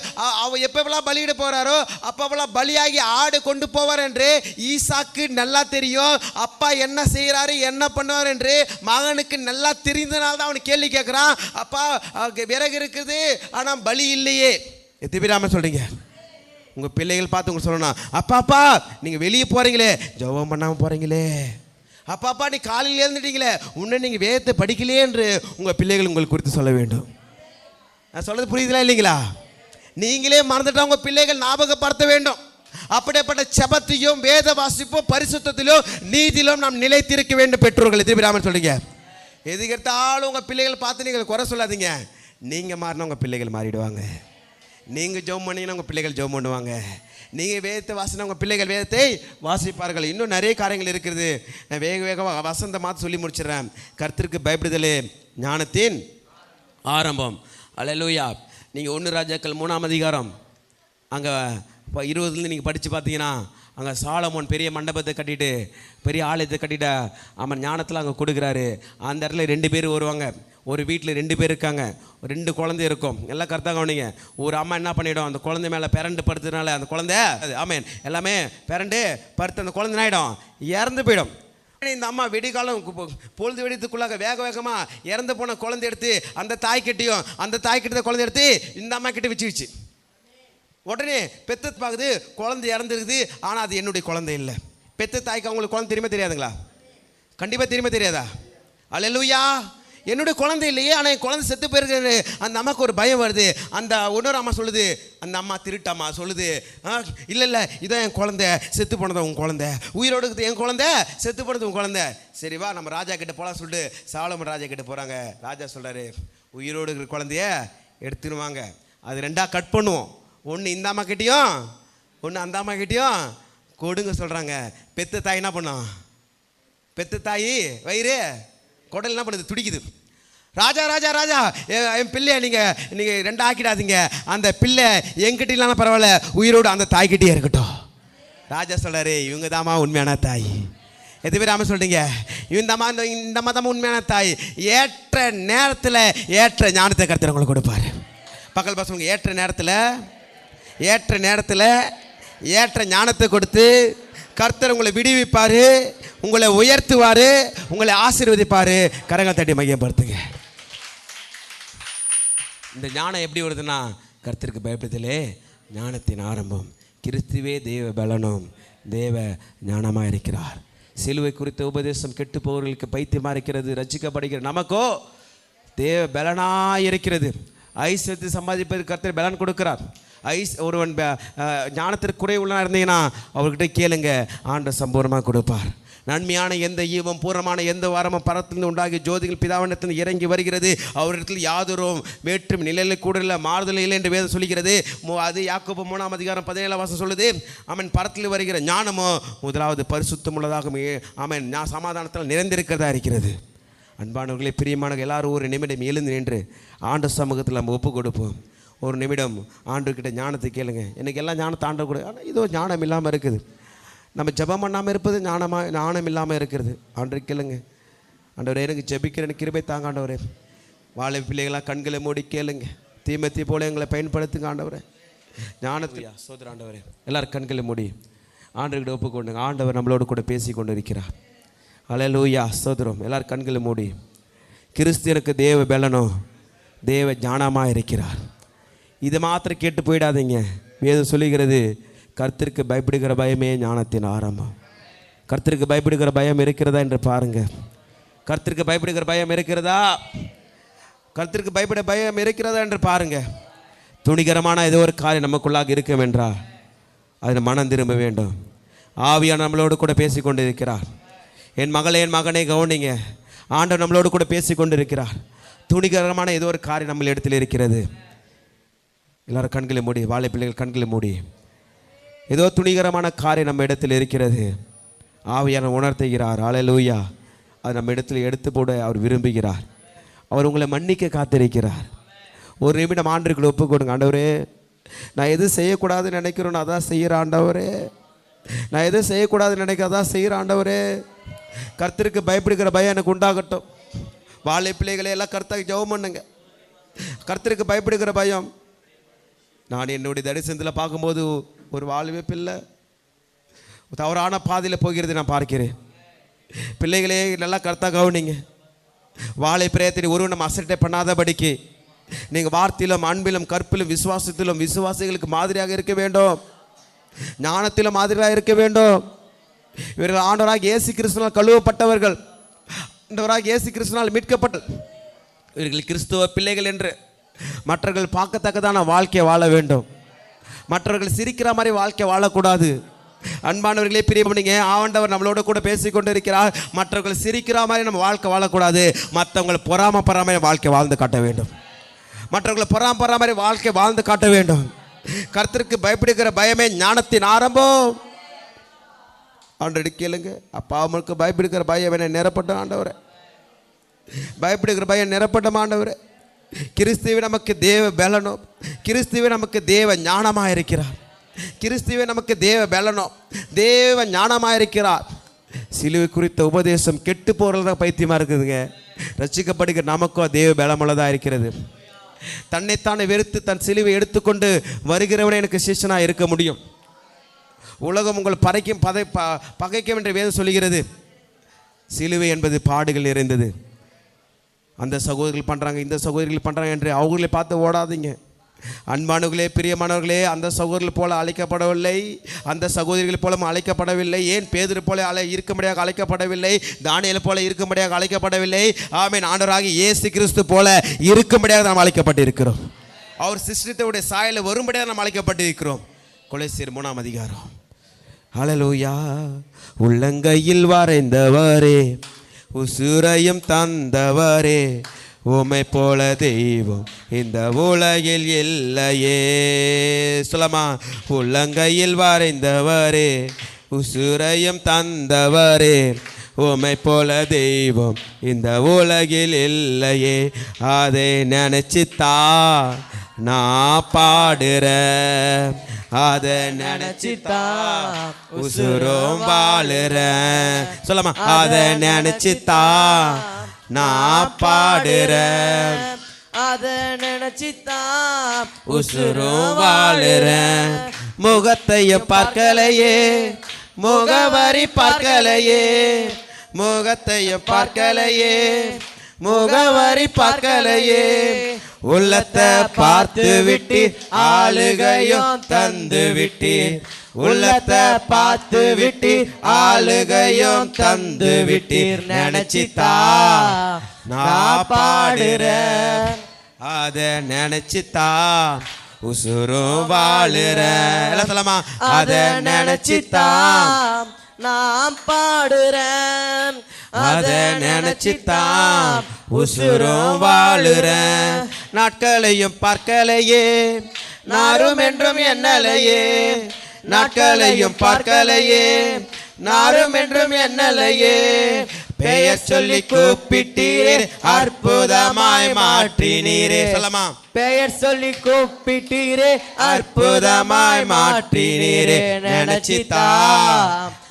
Speaker 1: அவர் எப்பப்பெல்லாம் பலியிட போகிறாரோ அப்பப்பெல்லாம் பலியாகி ஆடு கொண்டு போவார் என்று ஈசாக்கு நல்லா தெரியும். அப்பா என்ன செய்கிறாரு, என்ன பண்ணுவார் என்று மகனுக்கு நல்லா தெரிந்தனால தான் அவனுக்கு கேள்வி கேட்குறான். அப்பா விறகு இருக்குது ஆனால் பலி இல்லையே. எத்தனை பேர் ஆமென் சொல்கிறீங்க? உங்கள் பிள்ளைகள் பார்த்து உங்களுக்கு சொல்லணும், அப்பா நீங்கள் வெளியே போகிறீங்களே, ஜெபம் பண்ணாமல் போகிறீங்களே, அப்பா நீ காலையில் எழுந்துட்டீங்களே, உன்னை நீங்கள் வேதத்தை படிக்கலையே என்று உங்கள் பிள்ளைகள் உங்களுக்கு குறித்து சொல்ல வேண்டும். நான் சொல்கிறது புரியுதுங்களா இல்லைங்களா? நீங்களே மறந்துட்டா உங்கள் பிள்ளைகள் ஞாபகப்படுத்த வேண்டும். அப்படிப்பட்ட செபத்தையும் வேத வாசிப்பும் பரிசுத்தத்திலும் நீதியிலும் நாம் நிலைத்திருக்க வேண்டும் பெற்றோர்கள். எத்தனை பேர் ஆமென் சொல்றீங்க? எதுக்கெடுத்தாலும் உங்கள் பிள்ளைகள் பார்த்து நீங்கள் குறை சொல்லாதீங்க. நீங்கள் மாறினா உங்கள் பிள்ளைகள் மாறிடுவாங்க. நீங்கள் ஜெபம் பண்ணிங்கன்னா உங்கள் பிள்ளைகள் ஜெபம் பண்ணுவாங்க. நீங்கள் வேதத்தை வாசினா உங்கள் பிள்ளைகள் வேதத்தை வாசிப்பார்கள். இன்னும் நிறைய காரியங்கள் இருக்கிறது. நான் வேகமாக வசந்த மாற்ற சொல்லி முடிச்சிடுறேன். கர்த்தருக்கு பயப்படுதலே ஞானத்தின் ஆரம்பம். அல்லேலூயா. நீங்கள் 1 ராஜாக்கள் 3ஆம் அதிகாரம் அங்கே 20 நீங்கள் படித்து பார்த்தீங்கன்னா அங்கே சாலமோன் பெரிய மண்டபத்தை கட்டிட்டு பெரிய ஆலயத்தை கட்டிட்ட அவன் ஞானத்தில் அங்கே கொடுக்குறாரு. அந்த இடத்துல 2 பேர் வருவாங்க. ஒரு வீட்டில் 2 பேர் இருக்காங்க, 2 குழந்தை இருக்கும். எல்லாம் கரெக்டாக கவனிங்க. ஒரு அம்மா என்ன பண்ணிவிடும், அந்த குழந்தை மேலே பிறண்டு படுத்ததுனால அந்த குழந்தை ஆமென் எல்லாமே பிறண்டு படுத்து அந்த குழந்தை ஆகிடும், இறந்து போயிடும். இந்த அம்மா வெடிகாலம் பொழுது வெடித்துக்குள்ளாக வேக வேகமாக இறந்து போன குழந்தை எடுத்து அந்த தாய்க்கிட்டையும் அந்த தாய்க்கிட்ட குழந்தை எடுத்து இந்த அம்மா கிட்ட வச்சுக்கிச்சு. உடனே பெத்த பார்க்குது, குழந்தை இறந்துருக்குது, ஆனால் அது என்னுடைய குழந்தை இல்லை. பெத்த தாய்க்கு அவங்களுக்கு குழந்தை தெரியுமா தெரியாதுங்களா? கண்டிப்பாக தெரியுமா தெரியாதா? அல்லேலூயா. என்னுடைய குழந்தை இல்லையே, ஆனால் என் குழந்தை செத்து போயிருக்கு. அந்த அம்மாவுக்கு ஒரு பயம் வருது. அந்த இன்னொரு அம்மா சொல்லுது, அந்த அம்மா திருட்டம்மா சொல்லுது, இல்லை இதான் என் குழந்தை, செத்து போனது உன் குழந்தை, உயிரோடு இருக்குது என் குழந்தை, செத்து போனது உன் குழந்தை. சரி வா நம்ம ராஜா கிட்ட போகலாம் சொல்லிட்டு சாலமன் ராஜா கிட்ட போகிறாங்க. ராஜா சொல்கிறாரு, உயிரோடு இருக்கிற குழந்தைய எடுத்துருவாங்க, அது ரெண்டாக கட் பண்ணுவோம், ஒன்று இந்த அம்மா கிட்டேயும் ஒன்று அந்த அம்மா கிட்டேயும் கொடுங்க சொல்கிறாங்க. பெத்த தாய் என்ன பண்ணோம்? பெத்த தாய் வயிறு குடல் என்ன பண்ணுது? துடிக்குது. ராஜா ராஜா ராஜா என் பிள்ளைய நீங்கள் ரெண்டு ஆக்கிடாதீங்க, அந்த பிள்ளை என்கிட்ட இல்லைனா பரவாயில்ல, உயிரோடு அந்த தாய்கிட்டே இருக்கட்டும். ராஜா சொல்கிறாரு, இவங்க தாம்மா உண்மையான தாய். எது பேர் ஆமாம் சொல்கிறீங்க? இந்த அம்மா தான் உண்மையான தாய். ஏற்ற நேரத்தில் ஏற்ற ஞானத்தை கர்த்தர் உங்களுக்கு கொடுப்பார். பக்கல் பசங்க ஏற்ற நேரத்தில் ஏற்ற ஞானத்தை கொடுத்து கர்த்தர் உங்களை விடுவிப்பார், உங்களை உயர்த்துவார், உங்களை ஆசீர்வதிப்பார். கரங்கள் தட்டி மையப்படுத்துங்க. இந்த ஞானம் எப்படி வருதுன்னா, கர்த்தருக்கு பயப்படுதலே ஞானத்தின் ஆரம்பம். கிறிஸ்துவே தேவ பலனும் தேவ ஞானமாக இருக்கிறார். சிலுவை குறித்த உபதேசம் கெட்டு போவர்களுக்கு பைத்தியமாக இருக்கிறது, ரட்சிக்கப்படுகிற நமக்கோ தேவ பலனாக இருக்கிறது. ஐஸ்வர்யத்தை சம்பாதிப்பதற்கு கர்த்தர் பலன் கொடுக்கிறார். ஒருவன் ஞானத்திற்கு குறைவுள்ளா இருந்தீங்கன்னா அவர்கிட்ட கேளுங்க, ஆண்டவர் சம்பூர்ணமாக கொடுப்பார். நன்மையான எந்த ஈவம் பூர்ணமான எந்த வாரமும் பரத்திலிருந்து உண்டாகி ஜோதிகள் பிதாவினத்திலிருந்து இறங்கி வருகிறது. அவரிடத்தில் யாதொரு வேற்றும் நிலையில் கூட இல்லை, மாறுதல் இல்லை என்று வேதம் சொல்கிறது. அது யாக்கோபு 3:17 சொல்லுது. அவன் பரத்தில் வருகிற ஞானமோ முதலாவது பரிசுத்தம் உள்ளதாக அவன் சமாதானத்தில் நிறைந்திருக்கிறதா இருக்கிறது. அன்பானவர்களே, பிரியமானவர்கள், எல்லாரும் ஒரு நிமிடம் எழுந்து நின்று ஆண்டு சமூகத்தில் நம்ம ஒப்பு கொடுப்போம். ஒரு நிமிடம் ஆண்டுக்கிட்ட ஞானத்தை கேளுங்க. எனக்கு எல்லாம் ஞானத்தை ஆண்டு கொடு, ஆனால் இதோ ஞானம் இல்லாமல் இருக்குது. நம்ம ஜெபம் பண்ணாமல் இருப்பது ஞானம் இல்லாமல் இருக்கிறது. ஆண்டு கேளுங்க. ஆண்டவரே, எனக்கு ஜெபிக்கிறேன், கிருபை தாங்க ஆண்டவரே. வாழை பிள்ளைகளாக கண்களை மூடி கேளுங்க. தீமத்தி போல எங்களை பயன்படுத்துங்க ஆண்டவரே. ஞானத்தையா சோதர ஆண்டவரே. எல்லாரும் கண்களை மூடி ஆண்டுகிட்ட ஒப்பு கொண்டுங்க. ஆண்டவர் நம்மளோடு கூட பேசி கொண்டு இருக்கிறார். அல்லேலூயா சோதரம். எல்லாரும் கண்களை மூடி. கிறிஸ்தியனுக்கு தேவ பலனோ தேவ ஞானமாக இருக்கிறார். இதை மாத்திரம் கேட்டு போயிடாதீங்க. வேதம் சொல்லுகிறது, கர்த்தருக்கு பயப்படுகிற பயமே ஞானத்தின் ஆரம்பம். கர்த்தருக்கு பயப்படுகிற பயம் இருக்கிறதா என்று பாருங்க. கர்த்தருக்கு பயப்படுகிற பயம் இருக்கிறதா? கர்த்தருக்கு பயப்பட பயம் இருக்கிறதா என்று பாருங்க. துணிகரமான ஏதோ ஒரு காரியம் நமக்குள்ளாக இருக்கும் என்றால் அதில் மனம் திரும்ப வேண்டும். ஆவியான நம்மளோடு கூட பேசி கொண்டு இருக்கிறார். என் மகளே, என் மகனை கவனிங்க. ஆண்டவர் நம்மளோடு கூட பேசி கொண்டு இருக்கிறார். துணிகரமான ஏதோ ஒரு காரியம் நம்ம இடத்தில் இருக்கிறது. எல்லாரும் கண்களை மூடி. வாழை பிள்ளைகள் கண்களை மூடி. ஏதோ துணிகரமான காரியம் நம்ம இடத்தில் இருக்கிறது. ஆவியான உணர்த்துகிறார். அல்லேலூயா. அது நம்ம இடத்துல எடுத்து போட அவர் விரும்புகிறார். அவர் உங்களை மன்னிக்க காத்திருக்கிறார். ஒரு நிமிடம் ஆண்டவருக்கு ஒப்பு கொடுங்க. ஆண்டவரே, நான் எது செய்யக்கூடாதுன்னு நினைக்கிறோன்னு அதான் செய்கிற ஆண்டவரே. நான் எது செய்யக்கூடாதுன்னு நினைக்க அதான் செய்கிற ஆண்டவரே. கர்த்தருக்கு பயப்படுகிற பயம் எனக்கு உண்டாகட்டும். வாழை பிள்ளைகளை எல்லாம் கர்த்தருக்கு ஜெபம் பண்ணுங்க. கர்த்தருக்கு பயப்படுகிற பயம். நான் என்னுடைய தரிசனத்தில் பார்க்கும்போது ஒரு வாலிப பிள்ளை தவறான பாதையில் போகிறது நான் பார்க்கிறேன். பிள்ளைகளே, நல்லா கர்த்தா கவனிங்க. வாழை பிரயத்தின் ஒருவன் நம்ம அசட்டை பண்ணாதபடிக்கு நீங்கள் வார்த்தையிலும் அன்பிலும் கற்பிலும் விசுவாசத்திலும் விசுவாசிகளுக்கு மாதிரியாக இருக்க வேண்டும். ஞானத்திலும் மாதிரியாக இருக்க வேண்டும். இவர்கள் ஆண்டவராக இயேசு கிறிஸ்துவினால் கழுவப்பட்டவர்கள், ஆண்டவராக இயேசு கிறிஸ்துவினால் மீட்கப்பட்ட இவர்கள் கிறிஸ்துவ பிள்ளைகள் என்று மற்றவர்கள் பார்க்கத்தக்கதான வாழ்க்கையை வாழ வேண்டும். மற்றவர்கள் சிரிக்கிற மாதிரி வாழ்க்கை வாழக்கூடாது. அன்பானவர்களே, பிரியப்பட்டீங்க, ஆண்டவர் நம்மளோட கூட பேசி கொண்டு இருக்கிறார். மற்றவர்கள் சிரிக்கிற மாதிரி நம்ம வாழ்க்கை வாழக்கூடாது. மற்றவங்களை பொறாமப்படுற மாதிரி வாழ்க்கை வாழ்ந்து காட்ட வேண்டும். மற்றவர்களை பொறாமப்படுற மாதிரி வாழ்க்கை வாழ்ந்து காட்ட வேண்டும். கர்த்தருக்கு பயப்படுகிற பயமே ஞானத்தின் ஆரம்பம். ஆண்டவரை கேளுங்க. அப்பா, அவங்களுக்கு பயப்படுகிற பயம் என்ன நிரப்பட்ட ஆண்டவரே. பயப்படுகிற பயம் நிரப்பட்ட ஆண்டவரே. கிறிஸ்துவே நமக்கு தேவ பலனோ, கிறிஸ்துவே நமக்கு தேவ ஞானமாக இருக்கிறார். கிறிஸ்துவே நமக்கு தேவ பலனோ தேவ ஞானமாக இருக்கிறார். சிலுவை குறித்த உபதேசம் கெட்டு போகிறது தான் பைத்தியமாக இருக்குதுங்க. ரட்சிக்கப்படுகிற நமக்கும் தேவ பலமுள்ளதாக இருக்கிறது. தன்னைத்தானே வெறுத்து தன் சிலுவை எடுத்துக்கொண்டு வருகிறவனே எனக்கு சிஷ்யனாக இருக்க முடியும். உலகம் உங்கள் பகைக்கும் என்று வேதம் சொல்லுகிறது. சிலுவை என்பது பாடுகள் நிறைந்தது. அந்த சகோதரிகள் பண்ணுறாங்க, இந்த சகோதரிகள் பண்ணுறாங்க என்று அவங்களே பார்த்து ஓடாதீங்க. அன்பானவர்களே, பிரியமானவர்களே, அந்த சகோதரிகள் போல அழைக்கப்படவில்லை, அந்த சகோதரிகள் போல அழைக்கப்படவில்லை. ஏன் பேதுரு போல இருக்கும்படியாக அழைக்கப்படவில்லை, தானியேல் போல இருக்கும்படியாக அழைக்கப்படவில்லை. ஆமென். ஆண்டவராகிய இயேசு கிறிஸ்து போல இருக்கும்படியாக நாம் அழைக்கப்பட்டிருக்கிறோம். அவர் சிருஷ்டித்தவருடைய சாயலில் வரும்படியாக நாம் அழைக்கப்பட்டிருக்கிறோம். கொலோசியர் 3ஆம் அதிகாரம். ஹல்லேலூயா. உள்ளங்கையில் வரைந்தவரே, உசுரையும் தந்தவரே, உம்மை போல தெய்வம் இந்த உலகில் இல்லையே. சொல்லமா. உள்ளங்கையில் வரைந்தவரே, உசுரையும் தந்தவரே, உம்மை போல தெய்வம் இந்த உலகில் இல்லையே. அதை நினைச்சுத்தா நான் பாடுறேன், அதை நினைச்சுத்தா உசுரும் வாழுறேன். சொல்லமா. அதை நினைச்சுத்தா நான் பாடுறேன்,
Speaker 2: அதை நினைச்சுத்தா
Speaker 1: உசுரும் வாழுறேன். முகத்தையும் பார்க்கலையே, முகவரி பார்க்கலையே, முகத்தையும் பார்க்கலையே, முகவரி பார்க்கலையே. உள்ளத்தை பார்த்து விட்டு ஆளுகையும் தந்து விட்டு, உள்ளத்தை பார்த்து விட்டு ஆளுகையும் தந்து விட்டீர். நினைச்சுத்தா நான் பாடுறேன், அதை நினைச்சுத்தா உசுரும் வாழுறேன். எல்லாம் சொல்லமா. அதை நினைச்சுத்தா
Speaker 2: நான் பாடுறேன்,
Speaker 1: அதை நினைச்சுத்தான் உசுரும் வாழுறேன். நாட்களையும் பார்க்கலையே, நாரும் என்றும் என்னலையே, நாட்களையும் பார்க்கலையே, நாரும் என்றும் என்னலையே. பெயர் சொல்லி கூப்பிட்டீர், அற்புதமாய் மாற்றினீரே. சொல்லமா.
Speaker 2: பெயர் சொல்லி கூப்பிட்டீரே,
Speaker 1: அற்புதமாய் மாற்றினீரே. நினைச்சுத்தா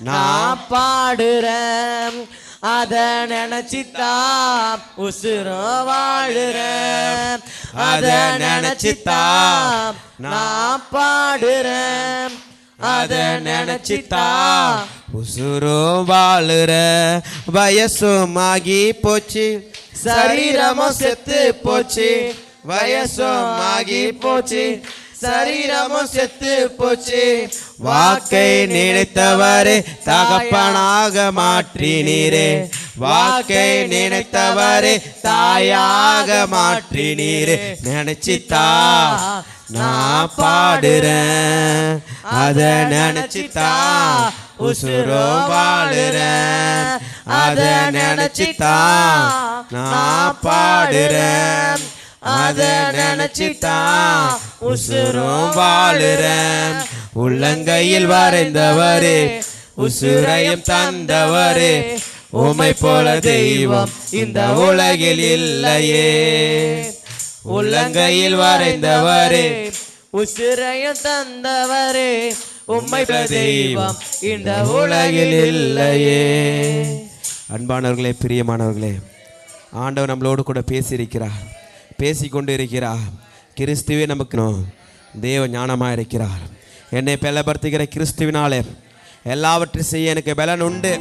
Speaker 2: நான் பாடுறேன், அதை நினைச்சுத்தா உசுரும் வாழுறேன்,
Speaker 1: அதை நினைச்சுத்தா
Speaker 2: நான் பாடுறேன்,
Speaker 1: அதை நினைச்சுத்தா உசுரும் வாழுற. வயசும் ஆகி போச்சு, சரீரமும் செத்து போச்சு, வயசும் ஆகி போச்சு, சரீரமும் செத்து போச்சு. வாக்கை நினைத்தவரே தகப்பனாக மாற்றினீரே, வாக்கை நினைத்தவரே தாயாக மாற்றினீரே. நினைச்சுத்தா நான் பாடுறேன், அதை நினைச்சுத்தா உசுரும் வாழுறேன், அதை நினைச்சுத்தா நான் பாடுறேன், அதை நினைச்சுத்தா உசுரும் வாழுறேன். உள்ளங்கையில் வரைந்தவரே, உசுரையும் தந்தவரே, உம்மை போல தெய்வம் இந்த உலகில் இல்லையே. உள்ளங்கையில் வரைந்தவரே,
Speaker 2: உசுரையும் தந்தவரே, உம்மை போல தெய்வம் இந்த
Speaker 1: உலகில் இல்லையே. அன்பானவர்களே, பிரியமானவர்களே, ஆண்டவர் நம்மளோடு கூட பேசியிருக்கிறார், பேசிக்கொண்டு இருக்கிறார். கிறிஸ்துவே நமக்கு தேவ ஞானமாக இருக்கிறார். என்னை பலப்படுத்துகிற கிறிஸ்துவினாலே எல்லாவற்றையும் செய்ய எனக்கு பலன் உண்டு.